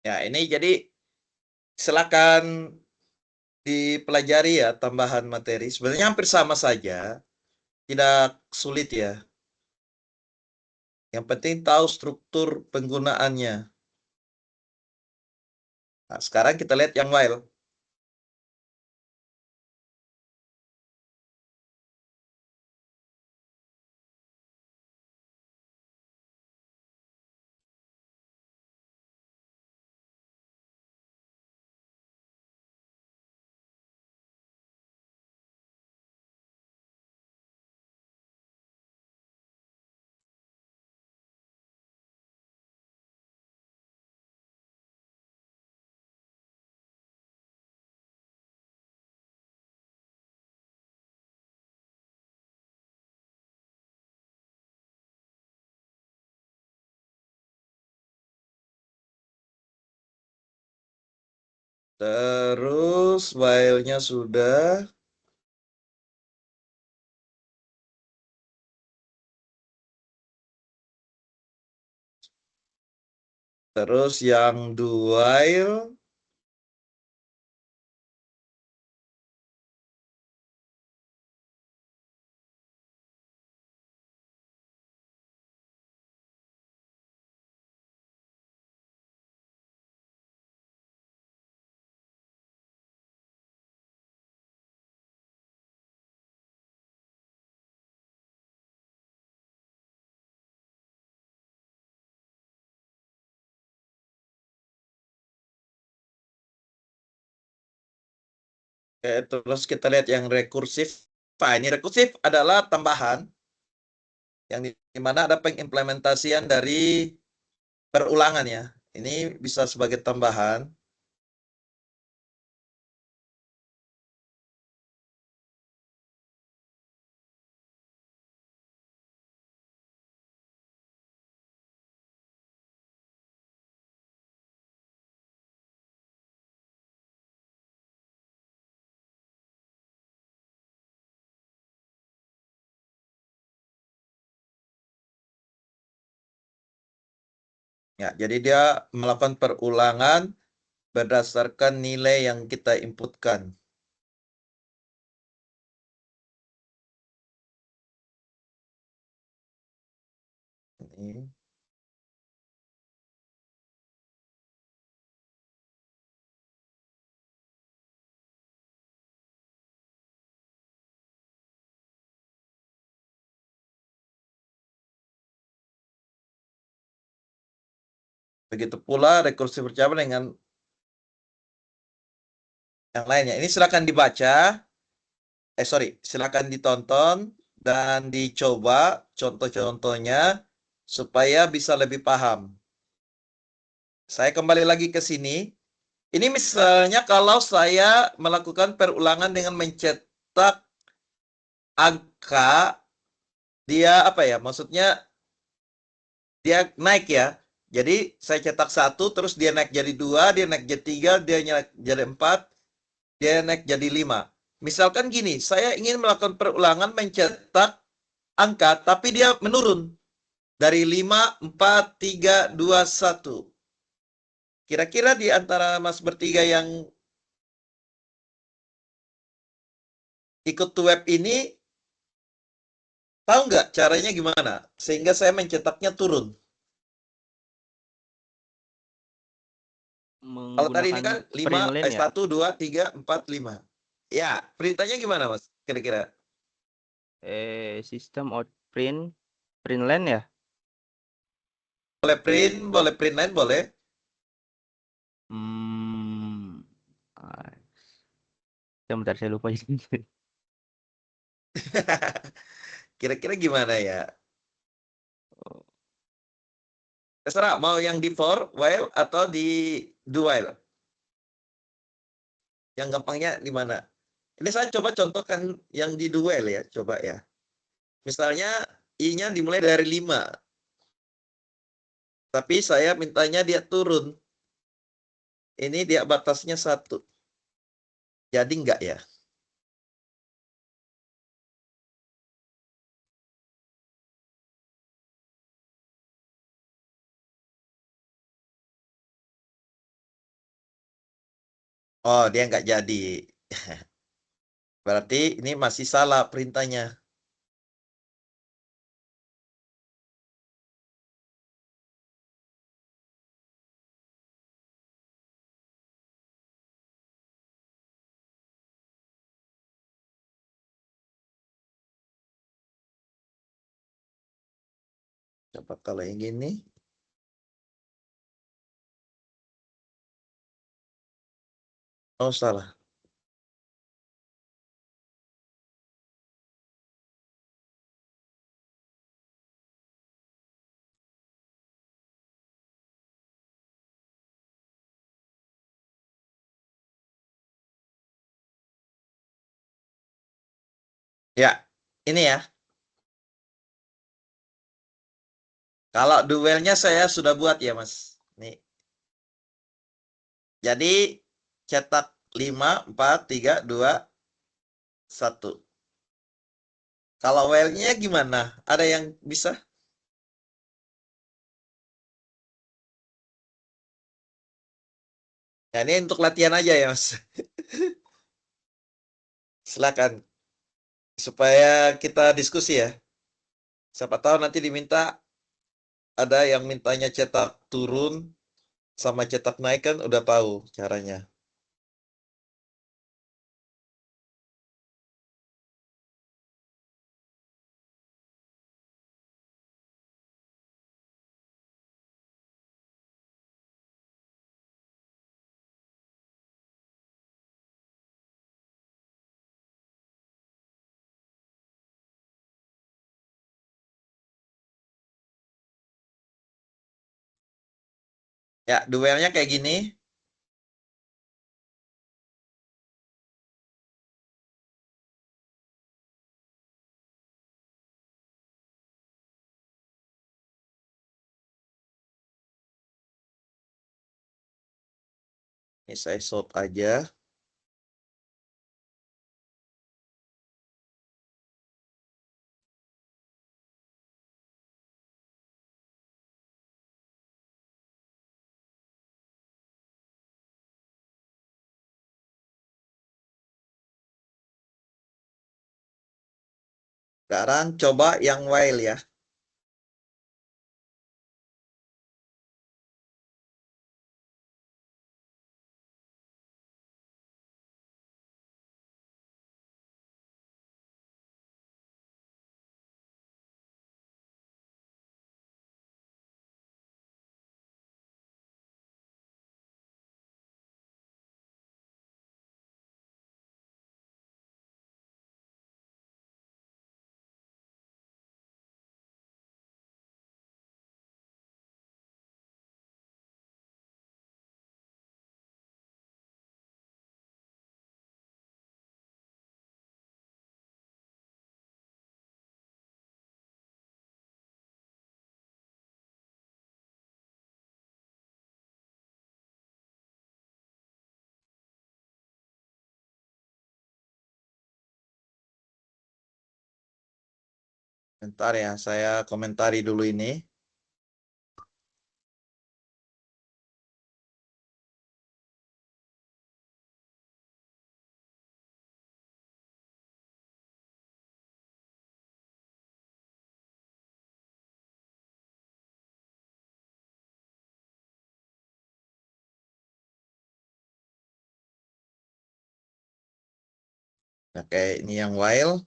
Ya, ini jadi silakan dipelajari ya tambahan materi. Sebenarnya hampir sama saja, tidak sulit ya. Yang penting tahu struktur penggunaannya. Nah, sekarang kita lihat yang while. Terus while-nya sudah. Terus yang do while. Terus kita lihat yang rekursif. Nah, ini rekursif adalah tambahan yang di mana ada pengimplementasian dari perulangan ya. Ini bisa sebagai tambahan. Ya, jadi dia melakukan perulangan berdasarkan nilai yang kita inputkan. Ini. Begitu pula rekursi bercabang dengan yang lainnya. Ini silakan dibaca. Silakan ditonton dan dicoba contoh-contohnya supaya bisa lebih paham. Saya kembali lagi ke sini. Ini misalnya kalau saya melakukan perulangan dengan mencetak angka, dia apa ya? Maksudnya dia naik ya. Jadi saya cetak 1, terus dia naik jadi 2, dia naik jadi 3, dia naik jadi 4, dia naik jadi 5. Misalkan gini, saya ingin melakukan perulangan mencetak angka, tapi dia menurun. Dari 5, 4, 3, 2, 1. Kira-kira di antara Mas bertiga yang ikut web ini, tahu nggak caranya gimana? Sehingga saya mencetaknya turun. Kalau tadi ini Menggunakan kan 5, Printline ya? 1, 2, 3, 4, 5. Ya, perintahnya gimana Mas? Kira-kira. Sistem Printline ya? Boleh print line, boleh. Hmm. ah, Sebentar saya lupa. Kira-kira gimana ya? Terserah, mau yang di for while atau di do while. Yang gampangnya di mana? Ini saya coba contohkan yang di do while ya, coba ya. Misalnya I-nya dimulai dari 5. Tapi saya mintanya dia turun. Ini dia batasnya 1. Jadi enggak ya? Oh, dia enggak jadi. Berarti ini masih salah perintahnya. Coba kalau yang ini. Oh, salah. Ya, ini ya. Kalau duelnya saya sudah buat ya, Mas. Nih. Jadi cetak 5, 4, 3, 2, 1. Kalau while-nya gimana? Ada yang bisa? Ya, ini untuk latihan aja ya, Mas. Silakan. Supaya kita diskusi ya. Siapa tahu nanti diminta, ada yang mintanya cetak turun sama cetak naik kan udah tahu caranya. Ya, duelnya kayak gini. Ini saya sort aja. Sekarang coba yang while ya. Bentar ya, saya komentari dulu ini. Oke, ini yang while.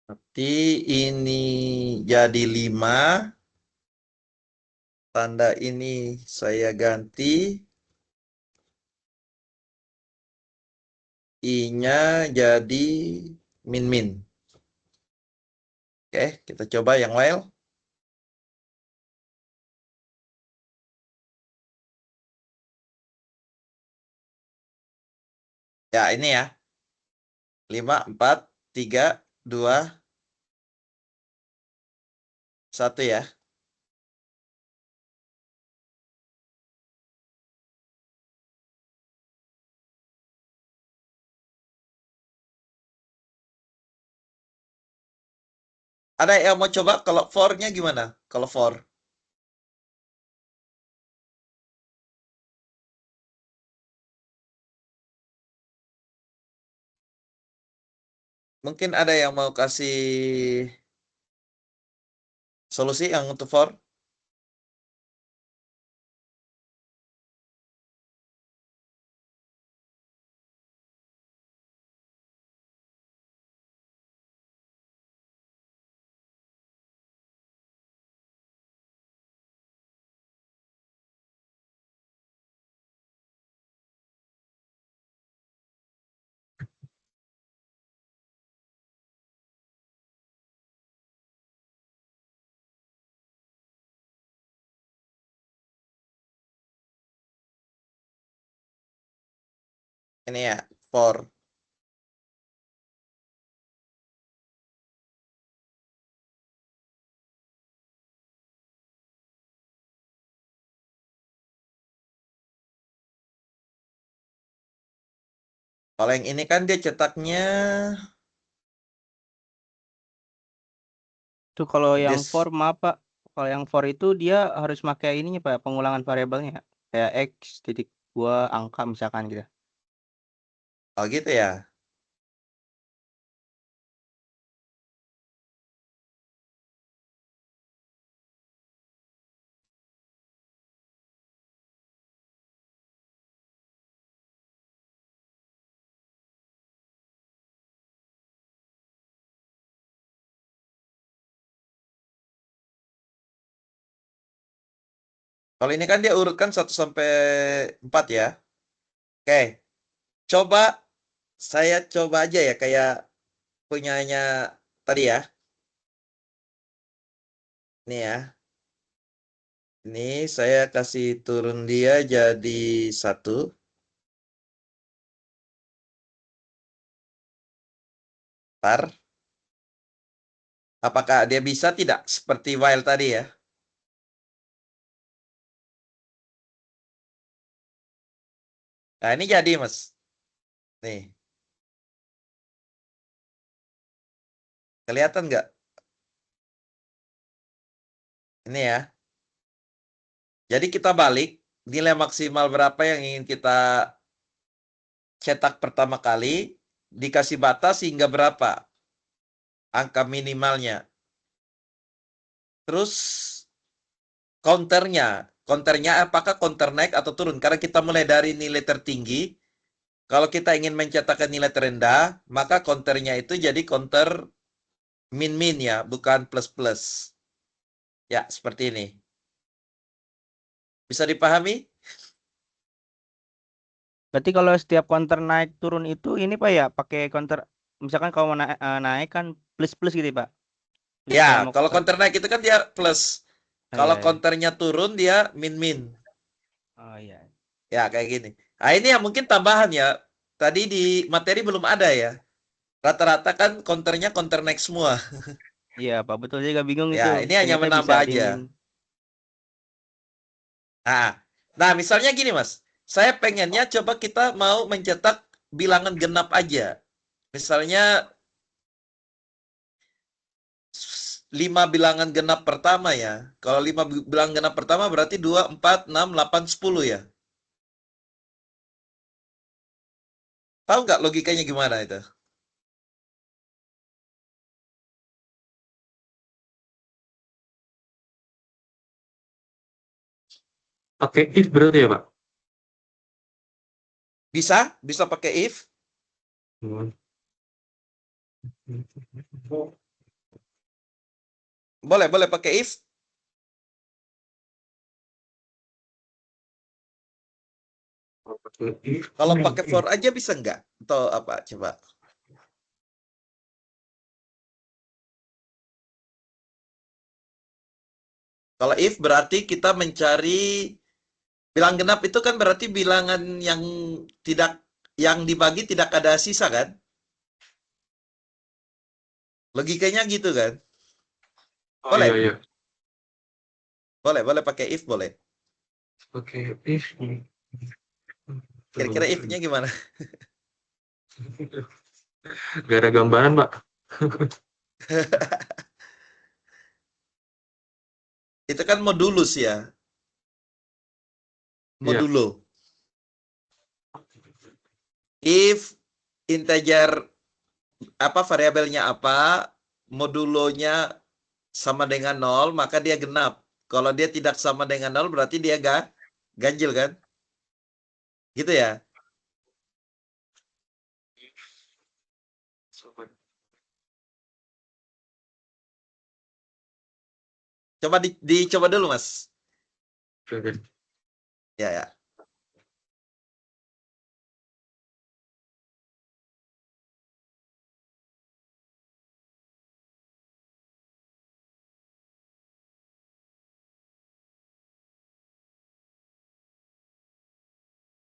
Berarti ini jadi 5. Tanda ini saya ganti. I-nya jadi min-min. Oke, kita coba yang while. Ya, ini ya. 5, 4, 3, 2, 1 ya. Ada yang mau coba kalau for-nya gimana? Kalau for. Mungkin ada yang mau kasih solusi yang untuk for? Ini ya, for. Kalau yang ini kan dia cetaknya Tuh kalau yang Des- for maaf Pak, kalau yang for itu dia harus pakai ininya Pak, pengulangan variabelnya. Kayak x titik 2 angka misalkan gitu. Oh gitu ya. Kalau ini kan dia urutkan 1 sampai 4 ya. Oke. Coba saya coba aja ya kayak punyanya tadi ya. Ini ya. Ini saya kasih turun dia jadi 1. Ntar. Apakah dia bisa tidak? Seperti while tadi ya. Nah ini jadi mas. Nih. Kelihatan nggak? Ini ya. Jadi kita balik. Nilai maksimal berapa yang ingin kita cetak pertama kali. Dikasih batas hingga berapa. Angka minimalnya. Terus counternya. Counternya apakah counter naik atau turun. Karena kita mulai dari nilai tertinggi. Kalau kita ingin mencetakkan nilai terendah. Maka counternya itu jadi counter min-min ya. Bukan plus-plus. Ya seperti ini. Bisa dipahami? Berarti kalau setiap counter naik turun itu ini Pak ya pakai counter misalkan kalau mau naik kan plus plus gitu Pak. Ya, Kalau mau kalau counter naik itu kan dia plus. oh, Kalau iya, iya. counternya turun dia min-min. Oh iya. Ya, kayak gini. Nah, ini yang mungkin tambahan ya. Tadi di materi belum ada ya. Rata-rata kan counternya counter naik semua. Iya Pak, betul juga bingung Ya, itu. ini hanya Ternyata bisa menambah aja. diinin. Nah, misalnya gini Mas. Saya pengennya coba kita mau mencetak bilangan genap aja. Misalnya 5 bilangan genap pertama ya. Kalau 5 bilangan genap pertama berarti 2, 4, 6, 8, 10 ya. Tahu nggak logikanya gimana itu? Pakai if berarti ya, Pak? Bisa? Bisa pakai if? Hmm. Boleh pakai if. Pakai if. Kalau pakai for aja bisa nggak? Atau apa? Coba. Kalau if berarti kita mencari bilang genap itu kan berarti bilangan yang tidak yang dibagi tidak ada sisa kan? Logikanya gitu kan? Oh Boleh, iya iya. boleh pakai if boleh. Pakai if. Kira-kira if-nya gimana? Gak ada gambaran, Pak. Itu kan modulus ya. Iya. Modulo. If integer apa variabelnya apa, modulonya sama dengan 0, maka dia genap. Kalau dia tidak sama dengan 0, berarti dia ganjil kan? Gitu ya. Coba dicoba dulu, Mas. Oke. Ya.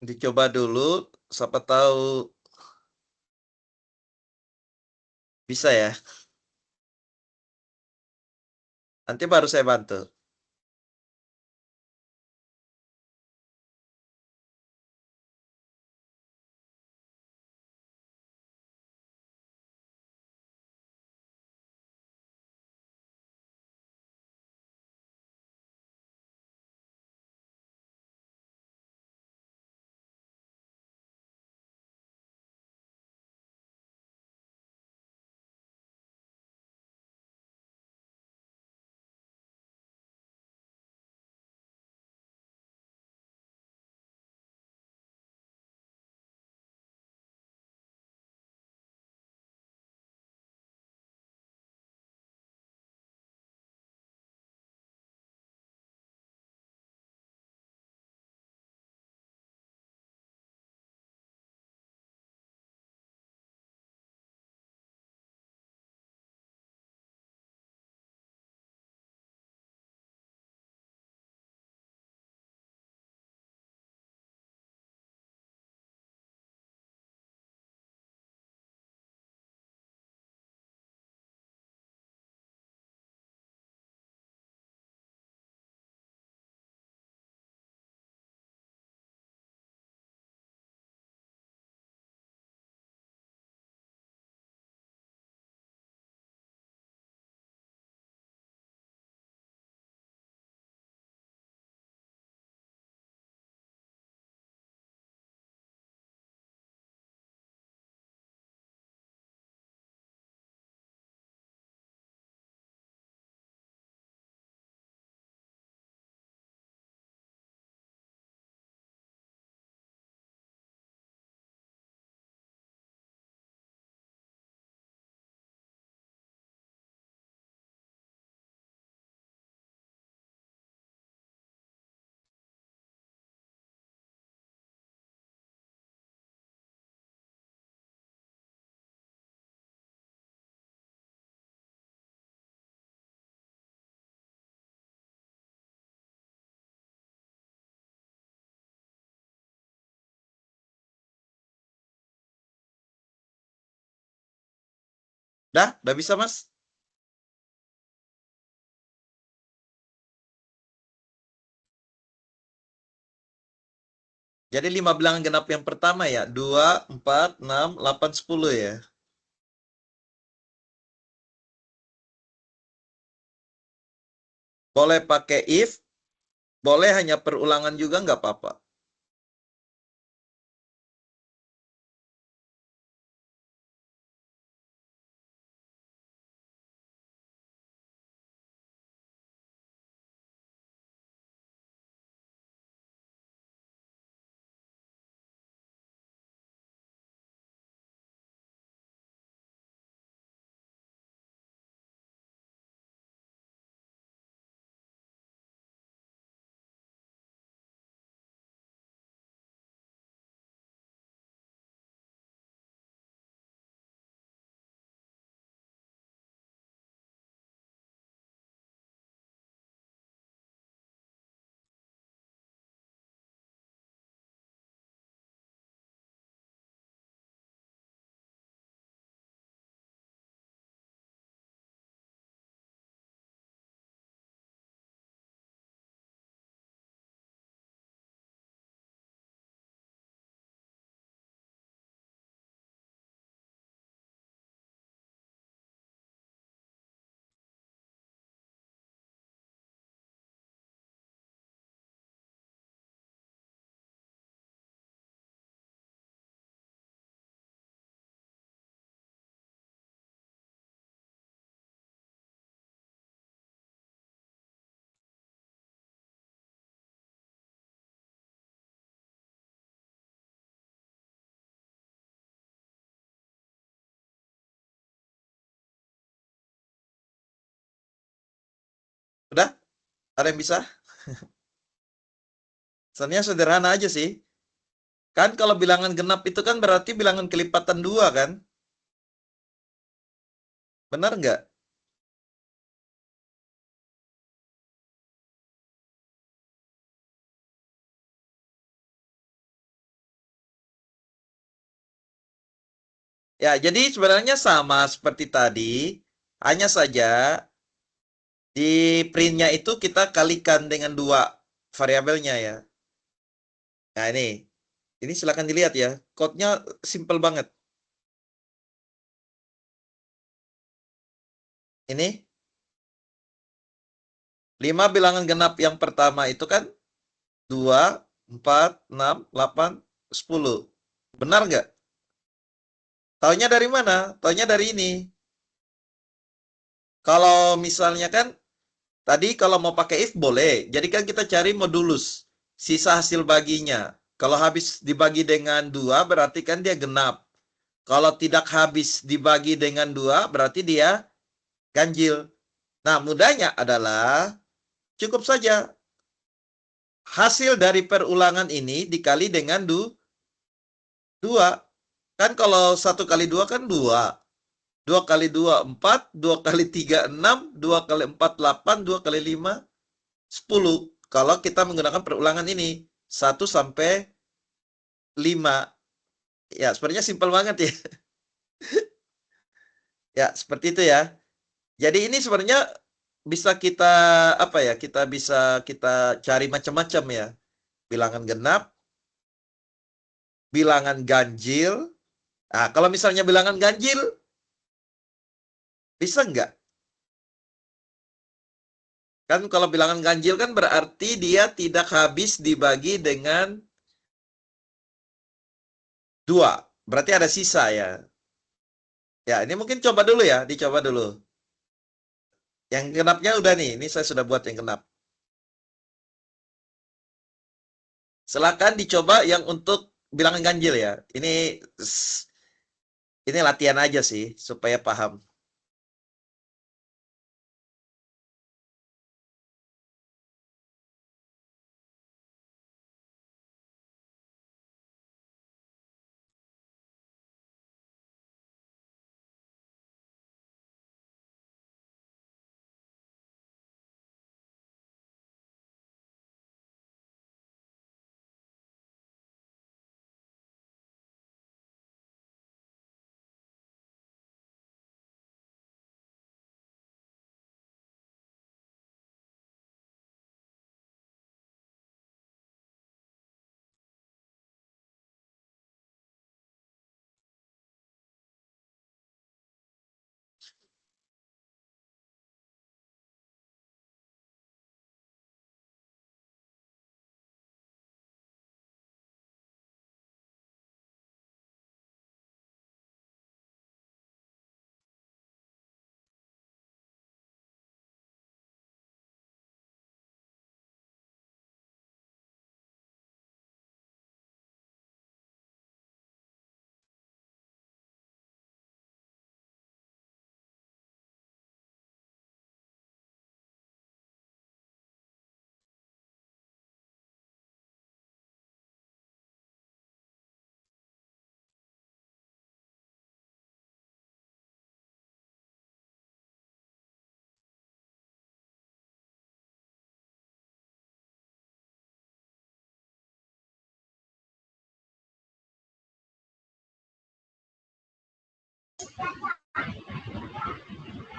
Dicoba dulu, siapa tahu bisa ya. Nanti baru saya bantu. Udah bisa, Mas? Jadi 5 bilangan genap yang pertama ya, 2, 4, 6, 8, 10 ya. Boleh pakai if, boleh hanya perulangan juga nggak apa-apa. Udah? Ada yang bisa? Sebenarnya sederhana aja sih. Kan kalau bilangan genap itu kan berarti bilangan kelipatan 2 kan? Benar nggak? Ya, jadi sebenarnya sama seperti tadi. Hanya saja di printnya itu kita kalikan dengan 2 variabelnya ya. Nah ini silakan dilihat ya. Code-nya simple banget. Ini 5 bilangan genap yang pertama itu kan 2, 4, 6, 8, 10. Benar nggak? Taunya dari mana? Taunya dari ini. Kalau misalnya kan tadi kalau mau pakai if boleh. Jadi kan kita cari modulus. Sisa hasil baginya. Kalau habis dibagi dengan 2 berarti kan dia genap. Kalau tidak habis dibagi dengan 2 berarti dia ganjil. Nah, mudahnya adalah cukup saja hasil dari perulangan ini dikali dengan 2. Kan kalau 1 kali 2 kan 2. 2 kali 2, 4. 2 kali 3, 6. 2 kali 4, 8. 2 kali 5, 10. Kalau kita menggunakan perulangan ini. 1 sampai 5. Ya, sebenarnya simpel banget ya. Ya, seperti itu ya. Jadi ini sebenarnya bisa kita apa ya? Kita cari macam-macam ya. Bilangan genap, bilangan ganjil. Nah, kalau misalnya bilangan ganjil bisa nggak? Kan kalau bilangan ganjil kan berarti dia tidak habis dibagi dengan 2. Berarti ada sisa ya. Ya, ini mungkin coba dulu ya, dicoba dulu. Yang genapnya udah nih, ini saya sudah buat yang genap. Silakan dicoba yang untuk bilangan ganjil ya. Ini latihan aja sih supaya paham.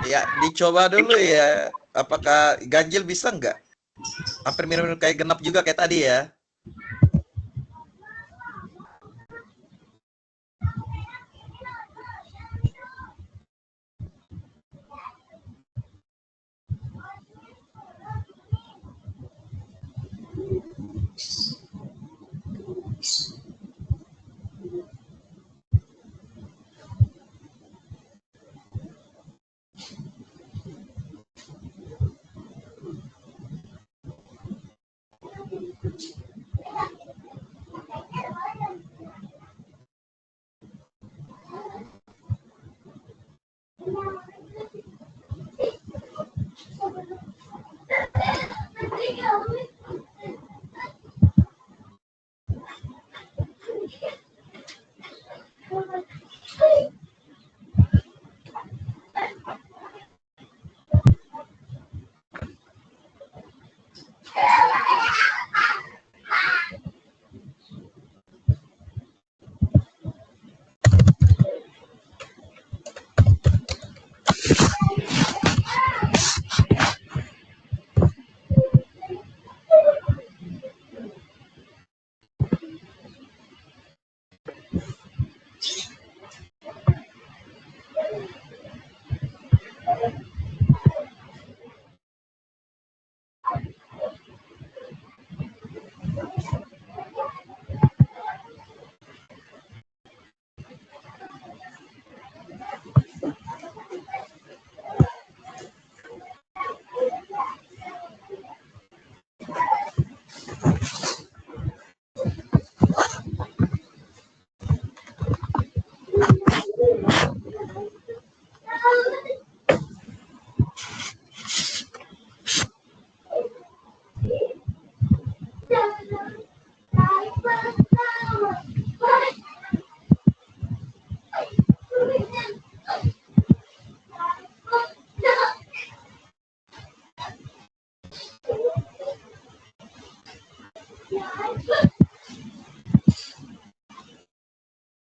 Ya, dicoba dulu ya. Apakah ganjil bisa nggak? Hampir mirip-mirip kayak genap juga kayak tadi ya.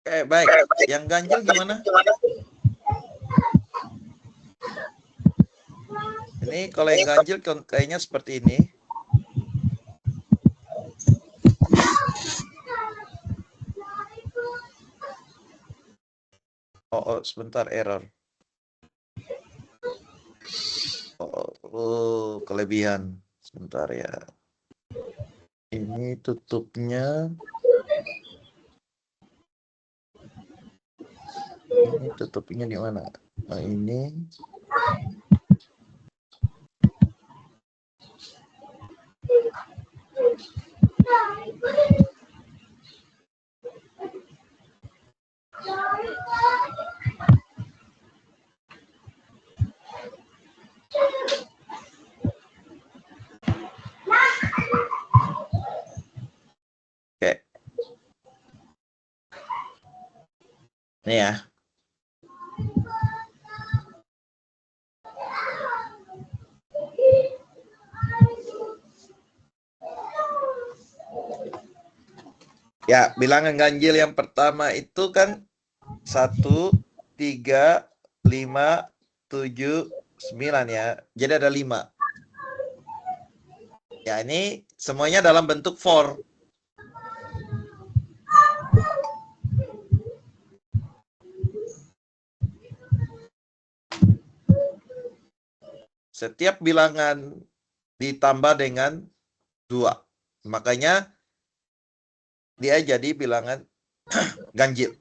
Oke, baik. Yang ganjil gimana? Ini kalau yang ganjil kayaknya seperti ini. Oh, sebentar, error. Oh, kelebihan. Sebentar ya. Ini tutupnya. Ini tutupnya di mana? Nah, ini. Oke. Ini ya. Ya, bilangan ganjil yang pertama itu kan 1, 3, 5, 7, 9 ya. Jadi ada 5. Ya, ini semuanya dalam bentuk for. Setiap bilangan ditambah dengan 2. Makanya dia jadi bilangan ganjil.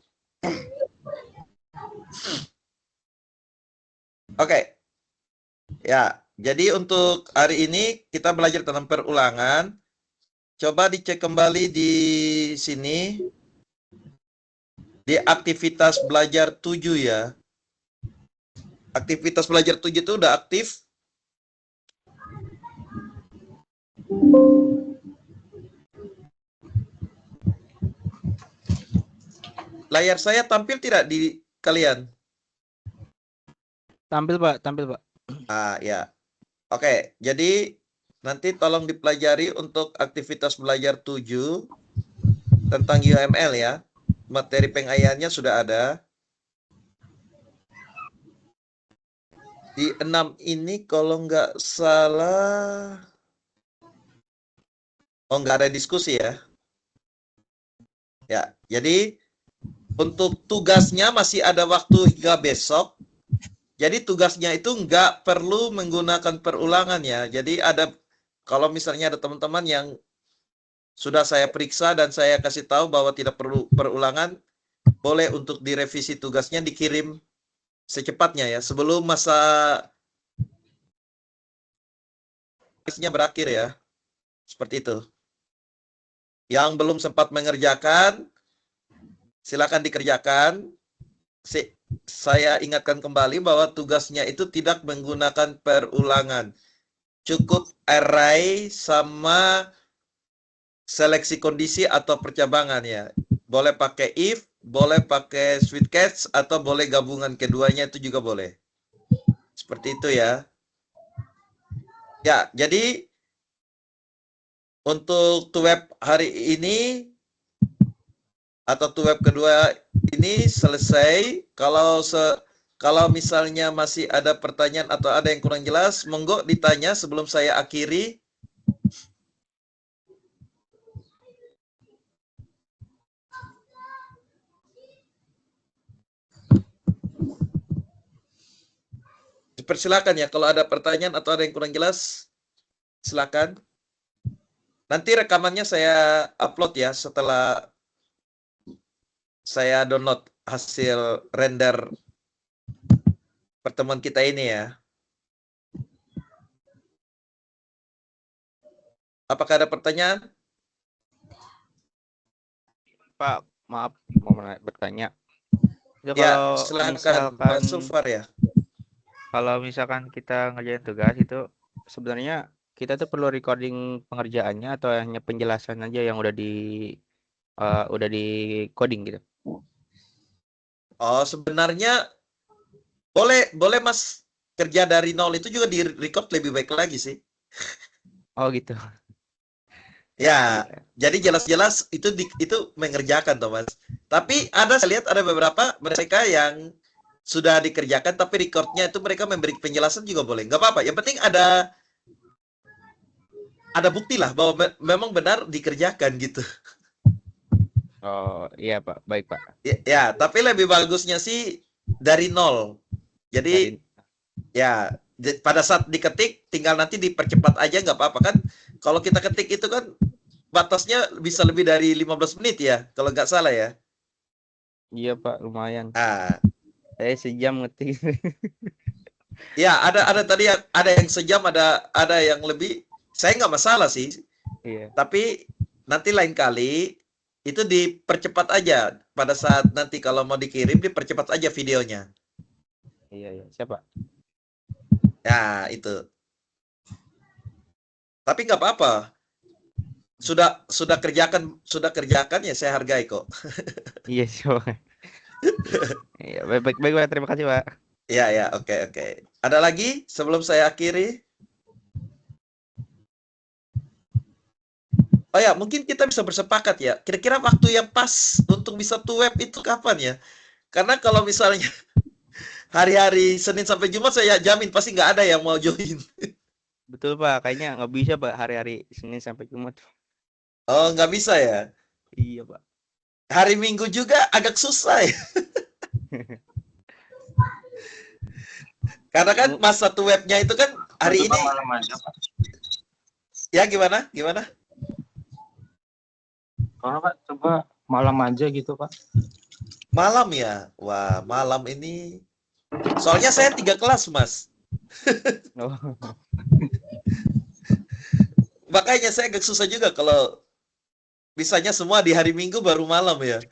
Oke. Ya, jadi untuk hari ini kita belajar tentang perulangan. Coba dicek kembali di sini. Di aktivitas belajar 7 ya. Aktivitas belajar 7 itu udah aktif. Layar saya tampil tidak di kalian? Tampil, Pak. Tampil, Pak. Ah, ya. Oke, jadi nanti tolong dipelajari untuk aktivitas belajar 7 tentang UML ya. Materi pengayanya sudah ada. Di 6 ini kalau nggak salah, oh nggak ada diskusi ya. Ya, jadi untuk tugasnya masih ada waktu hingga besok. Jadi tugasnya itu nggak perlu menggunakan perulangan ya. Jadi ada, kalau misalnya ada teman-teman yang sudah saya periksa dan saya kasih tahu bahwa tidak perlu perulangan, boleh untuk direvisi tugasnya dikirim secepatnya ya, sebelum masa berakhir ya. Seperti itu. Yang belum sempat mengerjakan, silakan dikerjakan. Saya ingatkan kembali bahwa tugasnya itu tidak menggunakan perulangan. Cukup array sama seleksi kondisi atau percabangan ya. Boleh pakai if, boleh pakai sweet catch, atau boleh gabungan keduanya, itu juga boleh. Seperti itu ya. Ya, jadi untuk web hari ini atau web kedua ini selesai. Kalau misalnya masih ada pertanyaan atau ada yang kurang jelas, monggo ditanya sebelum saya akhiri. Persilakan ya, kalau ada pertanyaan atau ada yang kurang jelas, silakan. Nanti rekamannya saya upload ya setelah saya download hasil render pertemuan kita ini ya. Apakah ada pertanyaan? Pak, maaf mau bertanya. Itu Ya, kalau silakan misalkan Pak Sulfar ya. kalau misalkan kita ngerjain tugas itu sebenarnya kita tuh perlu recording pengerjaannya atau hanya penjelasan aja yang udah di coding gitu. Oh, sebenarnya boleh Mas, kerja dari nol itu juga di record lebih baik lagi sih. Oh gitu. Ya, jadi jelas-jelas itu mengerjakan Thomas. Tapi saya lihat ada beberapa mereka yang sudah dikerjakan tapi recordnya itu mereka memberi penjelasan juga boleh. Nggak apa-apa. Yang penting ada bukti lah bahwa memang benar dikerjakan gitu. Oh iya Pak, baik Pak. Ya, tapi lebih bagusnya sih dari nol. Jadi ya pada saat diketik tinggal nanti dipercepat aja, nggak apa-apa kan. Kalau kita ketik itu kan batasnya bisa lebih dari 15 menit ya, kalau nggak salah ya. Iya Pak, lumayan. Ah, Saya sejam ngetik. ya ada tadi ada yang sejam, ada yang lebih. Saya nggak masalah sih. Iya. Tapi nanti lain kali itu dipercepat aja. Pada saat nanti kalau mau dikirim dipercepat aja videonya. Iya, siapa? Ya, itu. Tapi nggak apa-apa. Sudah kerjakan ya, saya hargai kok. Iya, siapa? Iya, baik, Pak. Terima kasih, Pak. Ya, oke. Ada lagi sebelum saya akhiri? Oh ya, mungkin kita bisa bersepakat ya. Kira-kira waktu yang pas untuk bisa web itu kapan ya? Karena kalau misalnya hari-hari Senin sampai Jumat, saya jamin pasti nggak ada yang mau join. Betul, Pak. Kayaknya nggak bisa, Pak, hari-hari Senin sampai Jumat. Oh, nggak bisa ya? Iya, Pak. Hari Minggu juga agak susah ya. Karena kan masa webnya itu kan hari ini. Malam aja, Pak. Ya, gimana? Kalau Pak, coba malam aja gitu, Pak. Malam ya? Wah, malam ini. Soalnya saya 3 kelas, Mas. Oh. Makanya saya agak susah juga kalau bisanya semua di hari Minggu baru malam ya.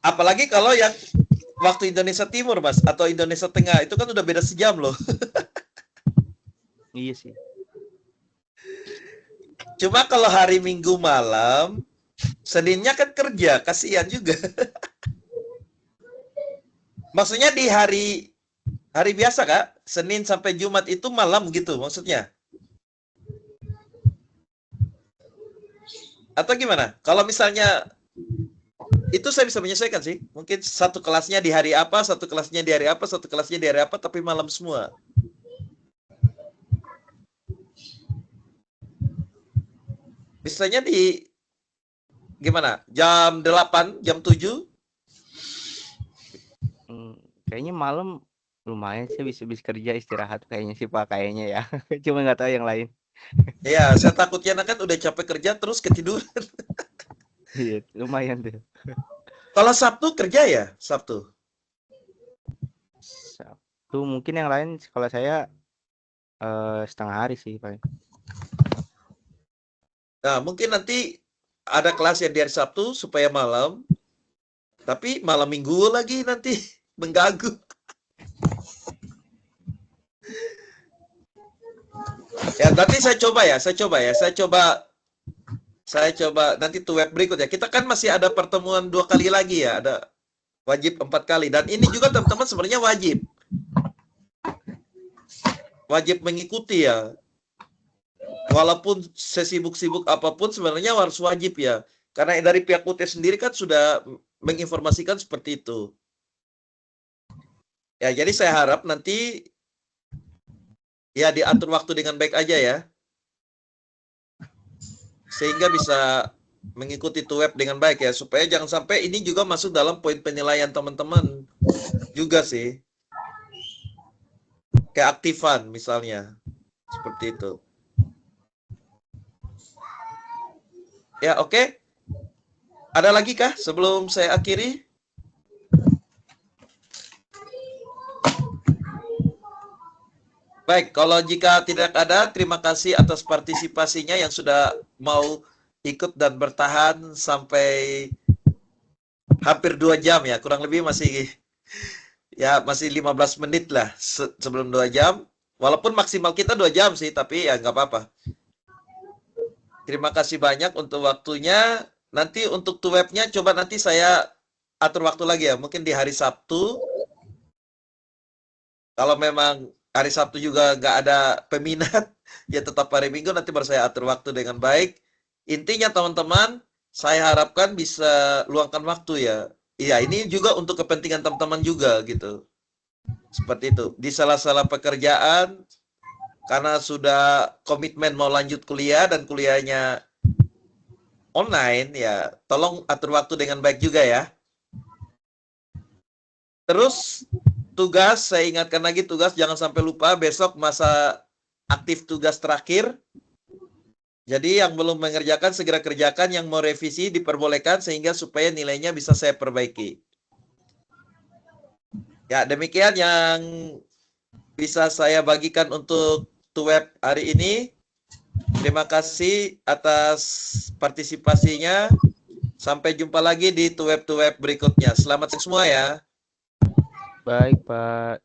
Apalagi kalau yang waktu Indonesia Timur, Mas, atau Indonesia Tengah, itu kan udah beda sejam loh. Iya sih. Cuma kalau hari Minggu malam, Seninnya kan kerja, kasihan juga. Maksudnya di hari biasa, Kak? Senin sampai Jumat itu malam gitu maksudnya? Atau gimana? Kalau misalnya itu saya bisa menyesuaikan sih. Mungkin satu kelasnya di hari apa, satu kelasnya di hari apa, satu kelasnya di hari apa, tapi malam semua. Misalnya di gimana? Jam 8, jam 7? Kayaknya malam lumayan sih bisa kerja istirahat kayaknya sih Pak kayaknya ya. Cuma nggak tahu yang lain. Ya, saya takutnya kan udah capek kerja terus ketiduran. Iya, lumayan tuh. Kalau Sabtu kerja ya? Sabtu. Sabtu mungkin yang lain kalau saya setengah hari sih Pak. Nah, mungkin nanti ada kelas yang di hari Sabtu supaya malam. Tapi malam Minggu lagi nanti mengganggu. Ya, nanti saya coba nanti tuh web berikutnya. Kita kan masih ada pertemuan 2 kali lagi ya, ada wajib 4 kali. Dan ini juga teman-teman sebenarnya wajib mengikuti ya. Walaupun sesibuk-sibuk apapun sebenarnya harus wajib ya. Karena dari pihak UT sendiri kan sudah menginformasikan seperti itu. Ya, jadi saya harap nanti ya diatur waktu dengan baik aja ya. Sehingga bisa mengikuti web dengan baik ya. Supaya jangan sampai ini juga masuk dalam poin penilaian teman-teman juga sih. Keaktifan misalnya. Seperti itu. Ya, oke. Ada lagi kah sebelum saya akhiri? Baik, kalau jika tidak ada, terima kasih atas partisipasinya yang sudah mau ikut dan bertahan sampai hampir 2 jam ya, kurang lebih masih 15 menit lah sebelum 2 jam. Walaupun maksimal kita 2 jam sih, tapi ya nggak apa-apa. Terima kasih banyak untuk waktunya. Nanti untuk webnya coba nanti saya atur waktu lagi ya, mungkin di hari Sabtu. Kalau memang hari Sabtu juga nggak ada peminat, ya tetap hari Minggu nanti baru saya atur waktu dengan baik. Intinya teman-teman, saya harapkan bisa luangkan waktu ya. Iya, ini juga untuk kepentingan teman-teman juga gitu. Seperti itu. Di salah-salah pekerjaan, karena sudah komitmen mau lanjut kuliah dan kuliahnya online, ya tolong atur waktu dengan baik juga ya. Terus tugas, saya ingatkan lagi tugas, jangan sampai lupa besok masa aktif tugas terakhir. Jadi yang belum mengerjakan segera kerjakan, yang mau revisi diperbolehkan sehingga supaya nilainya bisa saya perbaiki. Ya, demikian yang bisa saya bagikan untuk web hari ini. Terima kasih atas partisipasinya. Sampai jumpa lagi di web berikutnya. Selamat semua ya. Baik Pak.